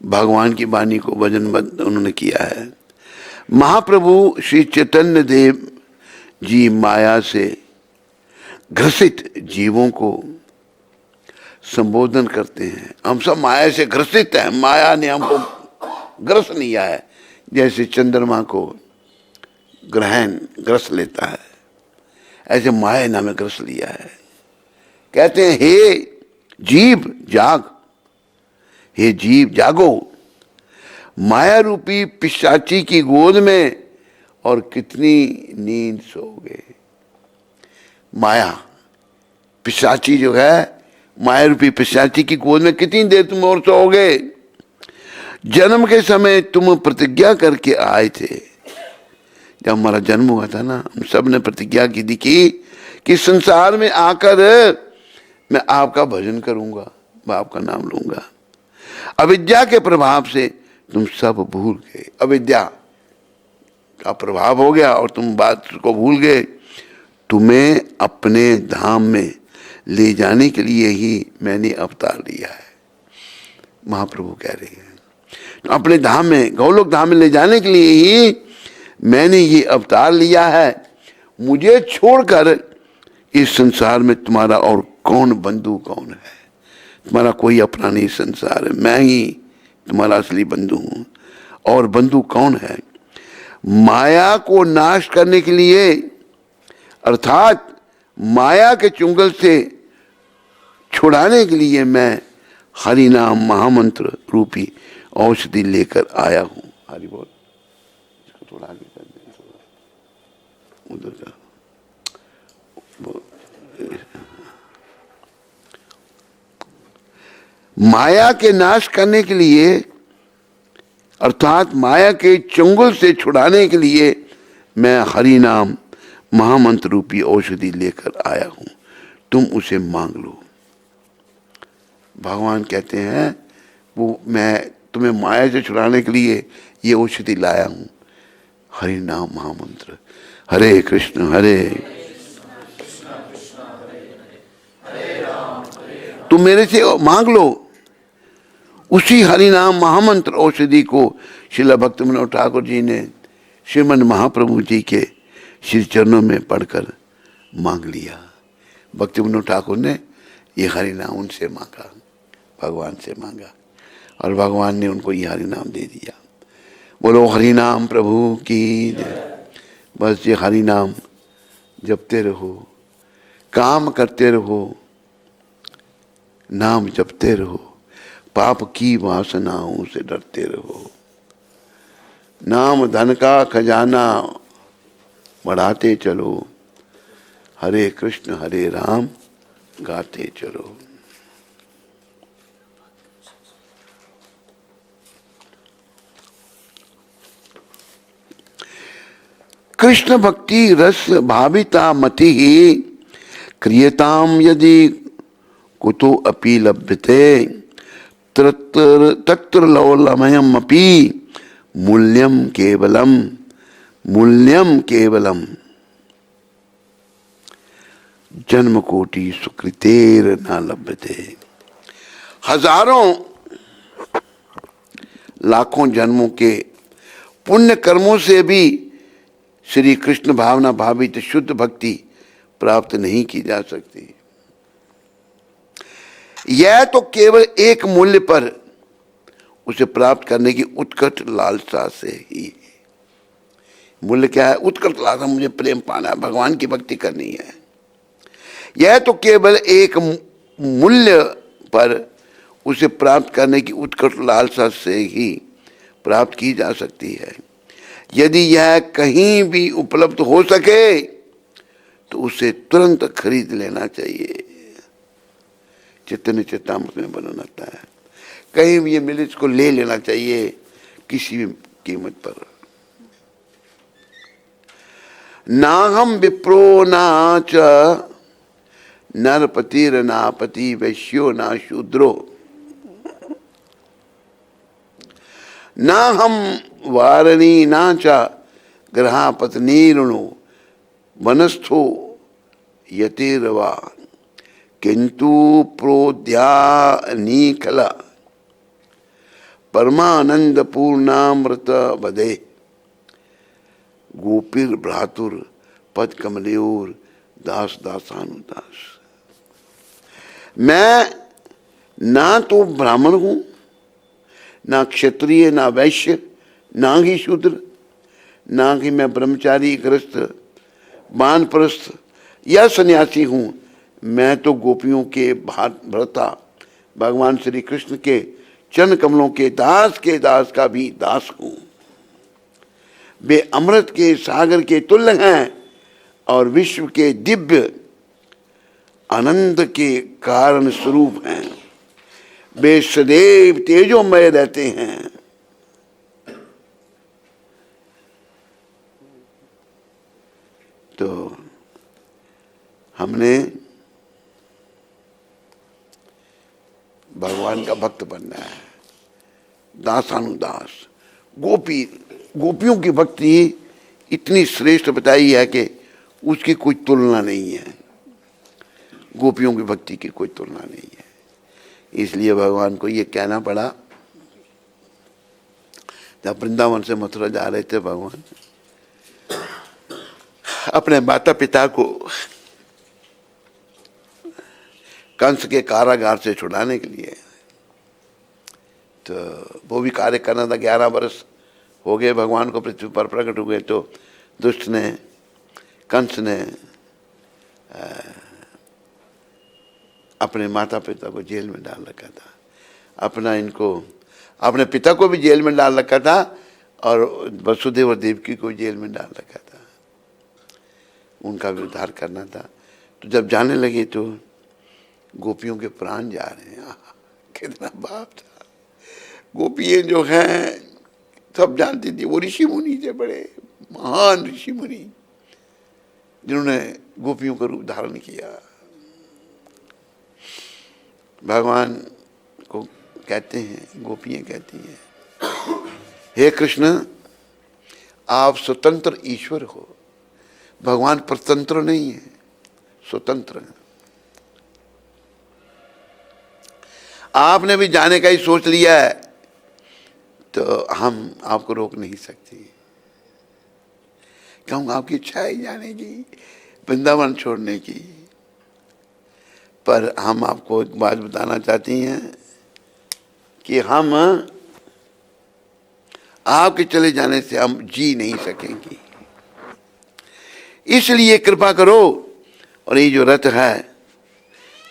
भगवान की वाणी को वचनबद्ध उन्होंने किया है। महाप्रभु श्री चैतन्य देव जी माया से ग्रसित जीवों को संबोधन करते हैं। हम सब माया से ग्रसित हैं, माया ने हमको ग्रस लिया है। जैसे चंद्रमा को ग्रहण ग्रस लेता है, ऐसे माया ने हमें ग्रस लिया है। कहते हैं हे जीव जाग, हे जीव जागो, माया रूपी पिशाची की गोद में और कितनी नींद सोओगे। माया पिशाची जो है, माया रूपी पिशाची की गोद में कितनी देर तुम और सोओगे। जन्म के समय तुम प्रतिज्ञा करके आए थे। जब हमारा जन्म हुआ था ना, हम सब ने प्रतिज्ञा की थी कि संसार में आकर मैं आपका भजन करूंगा, मैं आपका नाम लूंगा। अविद्या के प्रभाव से तुम सब भूल गए। अविद्या का प्रभाव हो गया और तुम बात को भूल गए। तुम्हें अपने धाम में ले जाने के लिए ही मैंने अवतार लिया है। महाप्रभु कह रहे हैं तो अपने धाम में, गौलोक धाम में ले जाने के लिए ही मैंने ये अवतार लिया है। मुझे छोड़कर इस संसार में तुम्हारा और कौन बंधु कौन है। तुम्हारा कोई अपना नहीं संसार है, मैं ही तुम्हारा असली बंधु हूं। और बंधु कौन है? माया को नाश करने के लिए, अर्थात माया के चुंगल से छुड़ाने के लिए मैं हरि नाम महामंत्र रूपी औषधि लेकर आया हूं। हरि बोल। इसको थोड़ा आगे कर दें, उधर का माया के नाश करने के लिए अर्थात माया के चंगुल से छुड़ाने के लिए मैं हरि नाम महामंत्र रूपी औषधि लेकर आया हूं, तुम उसे मांग लो। भगवान कहते हैं वो मैं तुम्हें माया से छुड़ाने के लिए ये औषधि लाया हूं, हरि नाम महामंत्र। हरे कृष्ण हरे, तुम मेरे से मांग लो। उसी हरि नाम महामंत्र औषधि को श्रील भक्त विनोद ठाकुर जी ने श्रीमन महाप्रभु जी के श्री चरणों में पढ़कर मांग लिया। भक्ति विनोद ठाकुर ने ये हरि नाम उनसे मांगा, भगवान से मांगा, और भगवान ने उनको ये हरि नाम दे दिया। बोलो हरि नाम प्रभु की जय। बस ये हरि नाम जपते रहो, काम करते रहो, नाम जपते रहो, पाप की वासनाओं से डरते रहो। नाम धन का खजाना बढ़ाते चलो, हरे कृष्ण हरे राम गाते चलो। कृष्ण भक्ति रस भाविता मति ही क्रियताम यदि कुतो अपि लभ्यते तत्र लौलमयम अपि मूल्यम केवलम, मूल्यम केवलम जन्म कोटि सुकृतेर न लभ्यते। हजारों लाखों जन्मों के पुण्य कर्मों से भी श्री कृष्ण भावना भावित शुद्ध भक्ति प्राप्त नहीं की जा सकती। यह तो केवल एक मूल्य पर उसे प्राप्त करने की उत्कट लालसा से ही है। मूल्य क्या है? उत्कट लालसा, मुझे प्रेम पाना है, भगवान की भक्ति करनी है। यह तो केवल एक मूल्य पर उसे प्राप्त करने की उत्कट लालसा से ही प्राप्त की जा सकती है। यदि यह कहीं भी उपलब्ध हो सके तो उसे तुरंत खरीद लेना चाहिए। चैतन्य चेतामृत में वर्णन आता है, कहीं भी ये मिले इसको ले लेना चाहिए किसी भी कीमत पर। ना हम विप्रो ना च नरपतिर नापति वैश्यो ना शूद्रो, ना हम वारणी ना च ग्रहापत्नीर्णो वनस्थो यतिर्वा किंतु प्रोद्यानीकल परमानंद पूर्णामृत बदे गोपीर भ्रातुर पद कमलयोर दास दासानुदास। मैं ना तो ब्राह्मण हूं, ना क्षत्रिय, ना वैश्य, ना ही शूद्र, ना ही मैं ब्रह्मचारी गृहस्थ वानप्रस्थ या सन्यासी हूं। मैं तो गोपियों के भ्राता भगवान श्री कृष्ण के चरण कमलों के दास का भी दास हूं। वे अमृत के सागर के तुल्य हैं और विश्व के दिव्य आनंद के कारण स्वरूप हैं। वे सदैव तेजोमय रहते हैं। तो हमने भगवान का भक्त बनना है, दासानुदास। गोपियों की भक्ति इतनी श्रेष्ठ बताई है कि उसकी कोई तुलना नहीं है। गोपियों की भक्ति की कोई तुलना नहीं है। इसलिए भगवान को ये कहना पड़ा। जब वृंदावन से मथुरा जा रहे थे भगवान, अपने माता पिता को कंस के कारागार से छुड़ाने के लिए, तो वो भी कार्य करना था। 11 वर्ष हो गए भगवान को पृथ्वी पर प्रकट हुए, तो दुष्ट ने, कंस ने अपने माता पिता को जेल में डाल रखा था। अपने पिता को भी जेल में डाल रखा था और वसुदेव और देवकी को जेल में डाल रखा था। उनका भी उद्धार करना था। तो जब जाने लगे तो गोपियों के प्राण जा रहे हैं। कितना भाव था। गोपियाँ जो हैं सब जानती थी, वो ऋषि मुनि थे, बड़े महान ऋषि मुनि जिन्होंने गोपियों का रूप धारण किया। भगवान को कहते हैं, गोपियाँ कहती हैं, हे कृष्ण आप स्वतंत्र ईश्वर हो। भगवान परतंत्र नहीं है, स्वतंत्र है। आपने भी जाने का ही सोच लिया है तो हम आपको रोक नहीं सकते। कहूँगा आपकी इच्छा है जाने की, वृंदावन छोड़ने की, पर हम आपको एक बात बताना चाहती हैं कि हम आपके चले जाने से हम जी नहीं सकेंगे, इसलिए कृपा करो और ये जो रथ है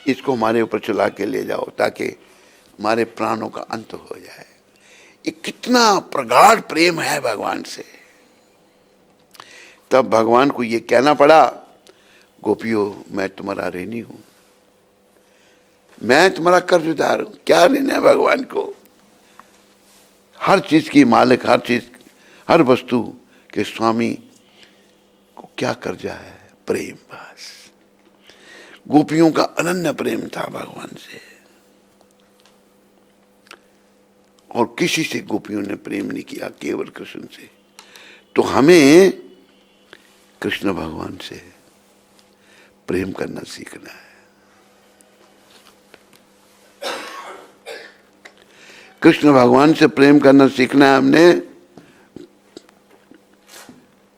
इसको हमारे ऊपर चला के ले जाओ ताकि हमारे प्राणों का अंत हो जाए। ये कितना प्रगाढ़ प्रेम है भगवान से। तब भगवान को ये कहना पड़ा, गोपियों मैं तुम्हारा ऋणी हूं, मैं तुम्हारा कर्जदार हूं। क्या ऋण है भगवान को? हर चीज की मालिक, हर चीज, हर वस्तु के स्वामी को क्या कर्जा है? प्रेम। बस गोपियों का अनन्य प्रेम था भगवान से, और किसी से गोपियों ने प्रेम नहीं किया, केवल कृष्ण से। तो हमें कृष्ण भगवान से प्रेम करना सीखना है। कृष्ण भगवान से प्रेम करना सीखना है हमने।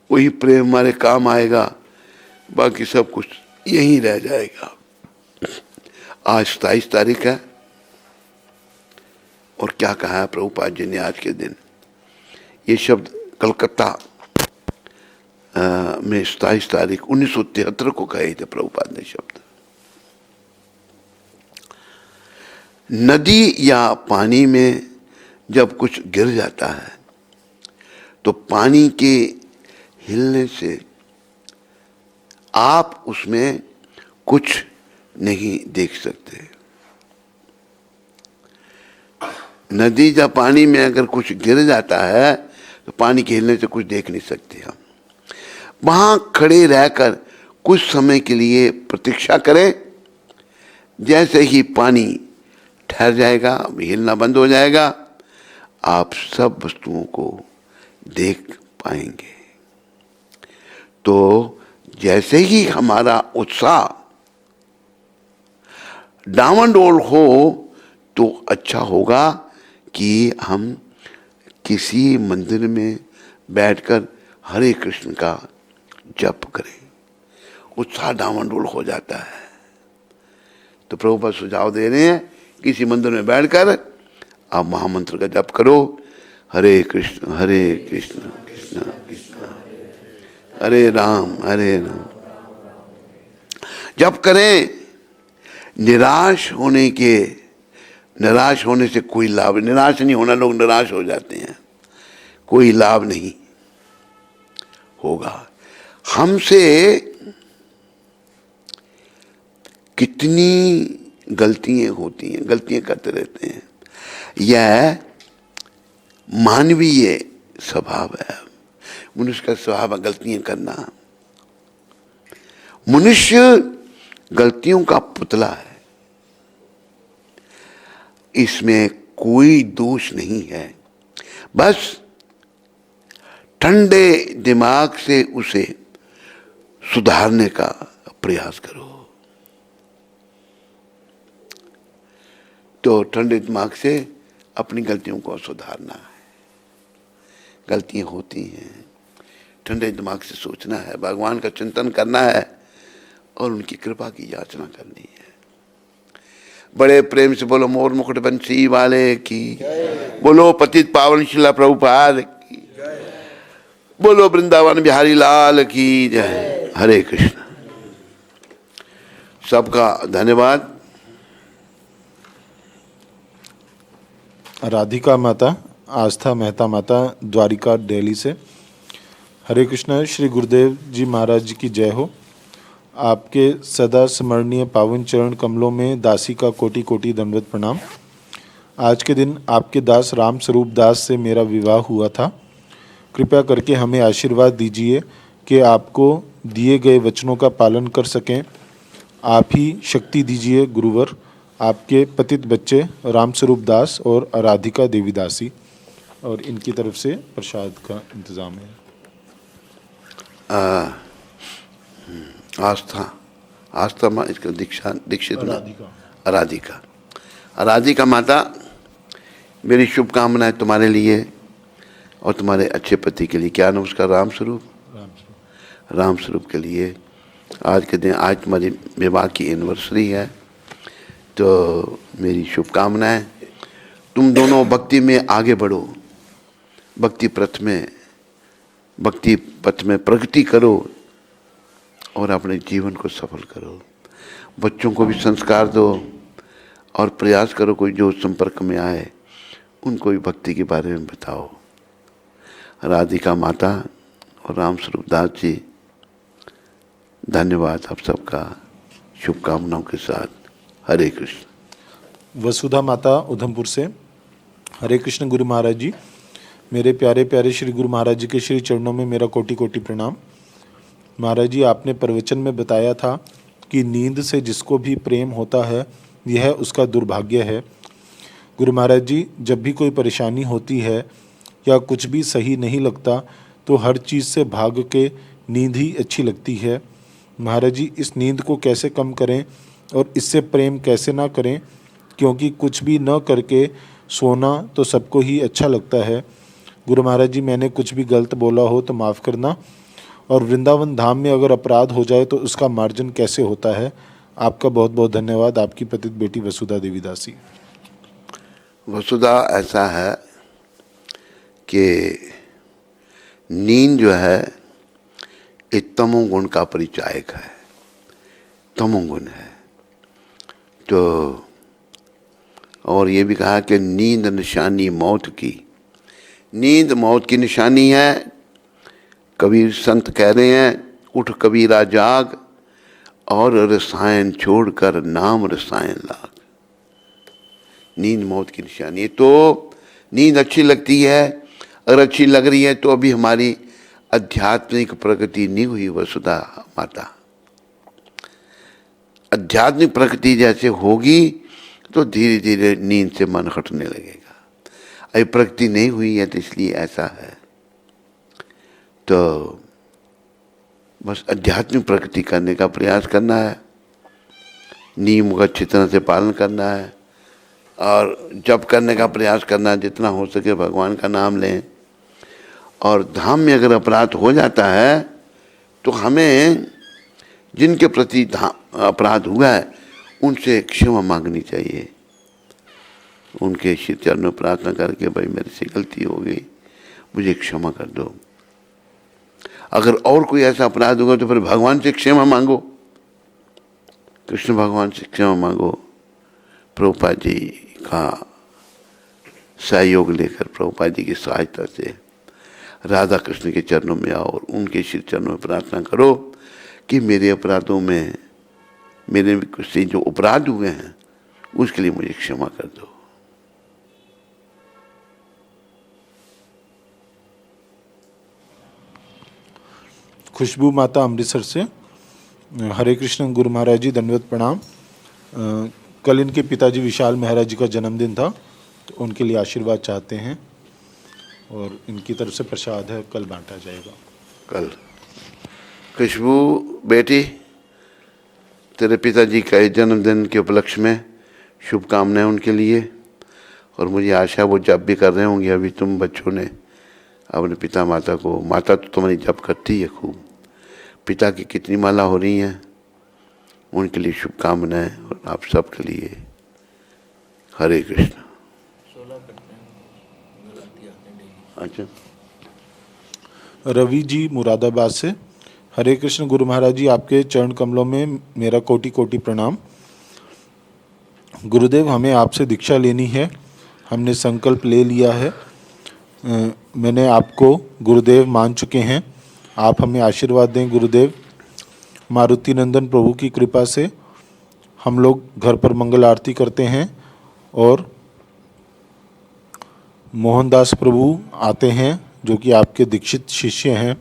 वही प्रेम हमारे काम आएगा, बाकी सब कुछ यहीं रह जाएगा। आज 27 तारीख है और क्या कहा है प्रभुपाद जी ने आज के दिन? ये शब्द कलकत्ता में 27 तारीख 1973 को कहे थे प्रभुपाद ने शब्द। नदी या पानी में जब कुछ गिर जाता है तो पानी के हिलने से आप उसमें कुछ नहीं देख सकते। नदी या पानी में अगर कुछ गिर जाता है तो पानी के हिलने से कुछ देख नहीं सकते हम। वहां खड़े रहकर कुछ समय के लिए प्रतीक्षा करें, जैसे ही पानी ठहर जाएगा, हिलना बंद हो जाएगा, आप सब वस्तुओं को देख पाएंगे। तो जैसे ही हमारा उत्साह डामाडोल हो तो अच्छा होगा कि हम किसी मंदिर में बैठकर हरे कृष्ण का जप करें। उत्साह डामाडोल हो जाता है। तो प्रभुपाद सुझाव दे रहे हैं, किसी मंदिर में बैठकर आप महामंत्र का जप करो, हरे कृष्ण कृष्ण कृष्ण हरे राम जप करें। निराश होने से कोई लाभ, निराश नहीं होना, लोग निराश हो जाते हैं, कोई लाभ नहीं होगा। हमसे कितनी गलतियां होती हैं, गलतियां करते रहते हैं। यह मानवीय स्वभाव है, मनुष्य का स्वभाव है गलतियां करना। मनुष्य गलतियों का पुतला है, इसमें कोई दोष नहीं है। बस ठंडे दिमाग से उसे सुधारने का प्रयास करो। तो ठंडे दिमाग से अपनी गलतियों को सुधारना है। गलतियां होती हैं, ठंडे दिमाग से सोचना है, भगवान का चिंतन करना है और उनकी कृपा की याचना करनी है। बड़े प्रेम से बोलो मोर मुकुट बंसी वाले की, बोलो पतित पावन शिला प्रभुपाद की, बोलो वृंदावन बिहारी लाल की जय। हरे कृष्ण। सबका धन्यवाद। राधिका माता, आस्था मेहता माता, द्वारिका दिल्ली से। हरे कृष्ण। श्री गुरुदेव जी महाराज जी की जय हो। आपके सदा स्मरणीय पावन चरण कमलों में दासी का कोटि कोटि दंडवत प्रणाम। आज के दिन आपके दास राम स्वरूप दास से मेरा विवाह हुआ था। कृपया करके हमें आशीर्वाद दीजिए कि आपको दिए गए वचनों का पालन कर सकें। आप ही शक्ति दीजिए गुरुवर। आपके पतित बच्चे राम स्वरूप दास और राधिका देवी दासी। और इनकी तरफ से प्रसाद का इंतज़ाम है। आस्था माँ इसका दीक्षित राधिका। राधिका माता, मेरी शुभकामनाएं तुम्हारे लिए और तुम्हारे अच्छे पति के लिए। क्या नाम उसका? राम स्वरूप के लिए। आज के दिन, आज तुम्हारी विवाह की एनिवर्सरी है, तो मेरी शुभकामनाएं। तुम दोनों भक्ति में आगे बढ़ो, भक्ति पथ में प्रगति करो और अपने जीवन को सफल करो। बच्चों को भी संस्कार दो और प्रयास करो कोई जो संपर्क में आए उनको भी भक्ति के बारे में बताओ। राधिका माता और राम स्वरूप दास जी, धन्यवाद आप सबका, शुभकामनाओं के साथ। हरे कृष्ण। वसुधा माता उधमपुर से। हरे कृष्ण गुरु महाराज जी, मेरे प्यारे प्यारे श्री गुरु महाराज जी के श्री चरणों में मेरा कोटि कोटि प्रणाम। महाराज जी, आपने प्रवचन में बताया था कि नींद से जिसको भी प्रेम होता है यह उसका दुर्भाग्य है। गुरु महाराज जी, जब भी कोई परेशानी होती है या कुछ भी सही नहीं लगता तो हर चीज़ से भाग के नींद ही अच्छी लगती है। महाराज जी, इस नींद को कैसे कम करें और इससे प्रेम कैसे ना करें, क्योंकि कुछ भी न करके सोना तो सबको ही अच्छा लगता है। गुरु महाराज जी, मैंने कुछ भी गलत बोला हो तो माफ़ करना। और वृंदावन धाम में अगर अपराध हो जाए तो उसका मार्जन कैसे होता है? आपका बहुत बहुत धन्यवाद। आपकी पतित बेटी वसुधा देवी दासी। वसुधा, ऐसा है कि नींद जो है ये तमोगुण का परिचायक है, तमोगुण है। तो और ये भी कहा कि नींद निशानी मौत की, नींद मौत की निशानी है। कबीर संत कह रहे हैं, उठ कबीरा जाग और रसायन छोड़कर नाम रसायन लाग। नींद मौत की निशानी है। तो नींद अच्छी लगती है, अगर अच्छी लग रही है तो अभी हमारी आध्यात्मिक प्रगति नहीं हुई। वसुधा माता, आध्यात्मिक प्रगति जैसे होगी तो धीरे धीरे नींद से मन हटने लगेगा। अभी प्रगति नहीं हुई है तो इसलिए ऐसा है। तो बस आध्यात्मिक प्रगति करने का प्रयास करना है, नियम का अच्छी तरह से पालन करना है और जप करने का प्रयास करना है, जितना हो सके भगवान का नाम लें। और धाम में अगर अपराध हो जाता है तो हमें जिनके प्रति अपराध हुआ है उनसे क्षमा मांगनी चाहिए, उनके श्री चरणों में प्रार्थना करके, भाई मेरे से गलती हो गई, मुझे क्षमा कर दो। अगर और कोई ऐसा अपराध होगा तो फिर भगवान से क्षमा मांगो, कृष्ण भगवान से क्षमा मांगो। प्रभुपाद जी का सहयोग लेकर, प्रभुपाद जी की सहायता से राधा कृष्ण के चरणों में आओ और उनके श्री चरणों में प्रार्थना करो कि मेरे अपराधों में, मेरे से जो अपराध हुए हैं उसके लिए मुझे क्षमा कर दो। खुशबू माता अमृतसर से। हरे कृष्ण गुरु महाराज जी, दंडवत प्रणाम। कल इनके पिताजी विशाल महाराज जी का जन्मदिन था, तो उनके लिए आशीर्वाद चाहते हैं और इनकी तरफ से प्रसाद है, कल बांटा जाएगा। कल खुशबू बेटी, तेरे पिताजी का जन्मदिन के उपलक्ष्य में शुभकामनाएं उनके लिए। और मुझे आशा वो जप भी कर रहे होंगे। अभी तुम बच्चों ने अपने पिता माता को, माता तो तुम्हारी जप करती है खूब, पिता की कितनी माला हो रही हैं, उनके लिए शुभकामनाएं और आप सब के लिए। हरे कृष्ण। अच्छा, रवि जी मुरादाबाद से। हरे कृष्ण गुरु महाराज जी, आपके चरण कमलों में मेरा कोटि कोटि प्रणाम। गुरुदेव, हमें आपसे दीक्षा लेनी है, हमने संकल्प ले लिया है। मैंने आपको गुरुदेव मान चुके हैं, आप हमें आशीर्वाद दें गुरुदेव। मारुति नंदन प्रभु की कृपा से हम लोग घर पर मंगल आरती करते हैं और मोहनदास प्रभु आते हैं जो कि आपके दीक्षित शिष्य हैं।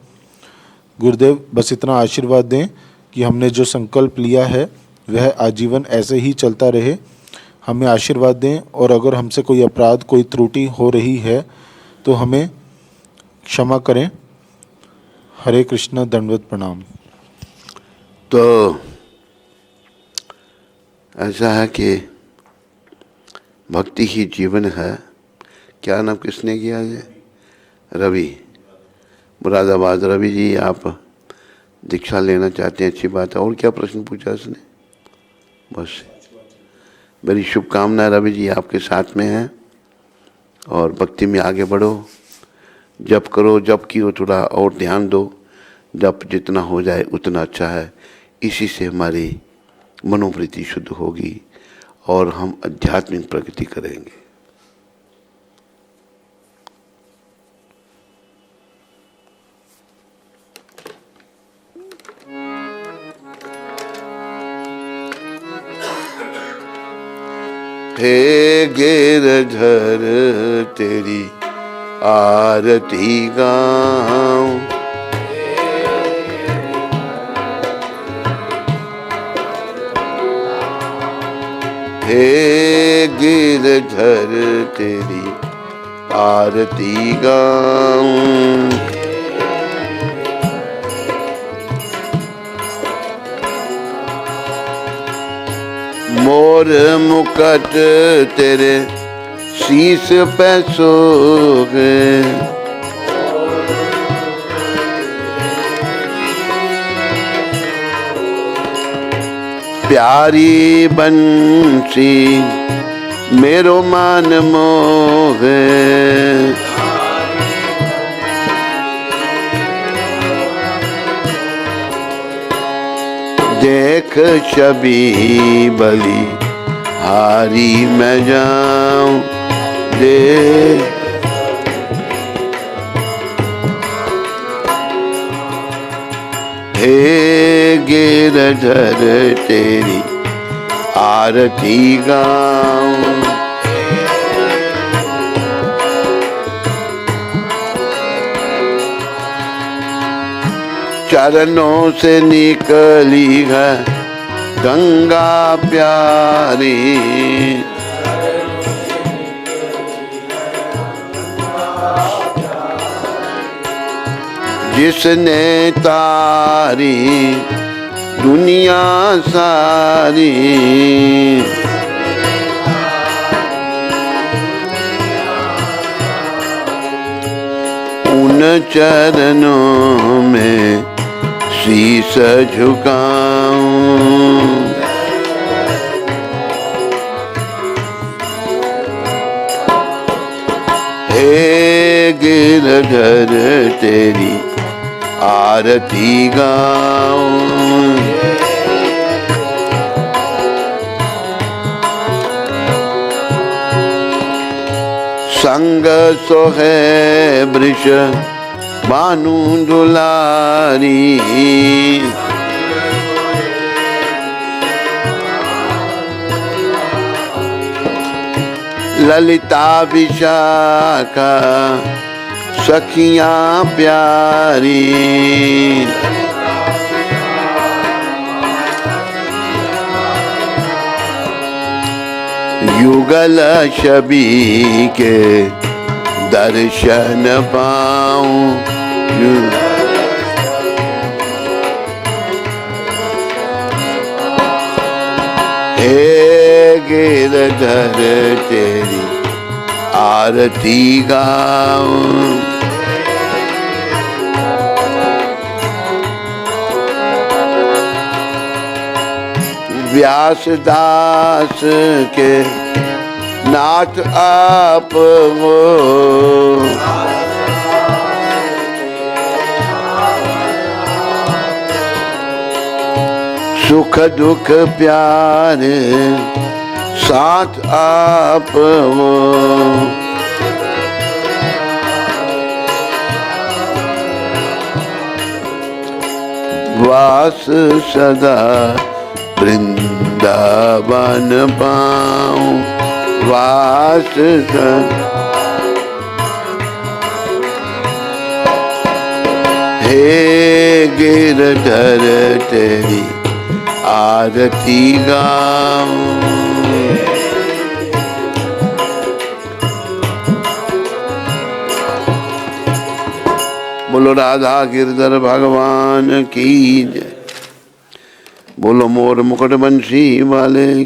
गुरुदेव बस इतना आशीर्वाद दें कि हमने जो संकल्प लिया है वह आजीवन ऐसे ही चलता रहे। हमें आशीर्वाद दें और अगर हमसे कोई अपराध कोई त्रुटि हो रही है तो हमें क्षमा करें। हरे कृष्णा, दंडवत प्रणाम। तो ऐसा है कि भक्ति ही जीवन है। क्या नाम किसने किया ये? रवि, मुरादाबाद। रवि जी, आप दीक्षा लेना चाहते हैं, अच्छी बात है। और क्या प्रश्न पूछा उसने? बस मेरी शुभकामनाएं रवि जी आपके साथ में हैं और भक्ति में आगे बढ़ो। जप करो, जप की ओर थोड़ा और ध्यान दो। जप जितना हो जाए उतना अच्छा है। इसी से हमारी मनोवृत्ति शुद्ध होगी और हम आध्यात्मिक प्रगति करेंगे। हे गिरधर तेरी आरती गाऊं, हे गिरधर तेरी आरती गाऊं। मोर मुकुट तेरे शीश पे सोगे, प्यारी बंसी मेरो मान मोहे, देख छवि बलि हारी मैं जाऊं दे। हे गिरधर तेरी आरती गाऊं, चरणों से निकली है गंगा प्यारी, जिसने तारी दुनिया सारी। उन चरणों में शीश झुकाऊं, हे गिरधर तेरी आरती गाऊं। संग सोहे वृष भानु दुलारी, ललिता विशाखा सखियां प्यारी, युगल छवि के दर्शन पाऊं। हे गिरधर तेरी आरती गाऊं, व्यासदास के नाथ आप हो, सुख दुख प्यारे साथ आप हो। वास सदा वृंदावन पाऊं, वास हे गिरधर तेरी आरती गाऊं। बोलो राधा गिरधर भगवान की जय। बोलो मोर मुकुट बंशी वाले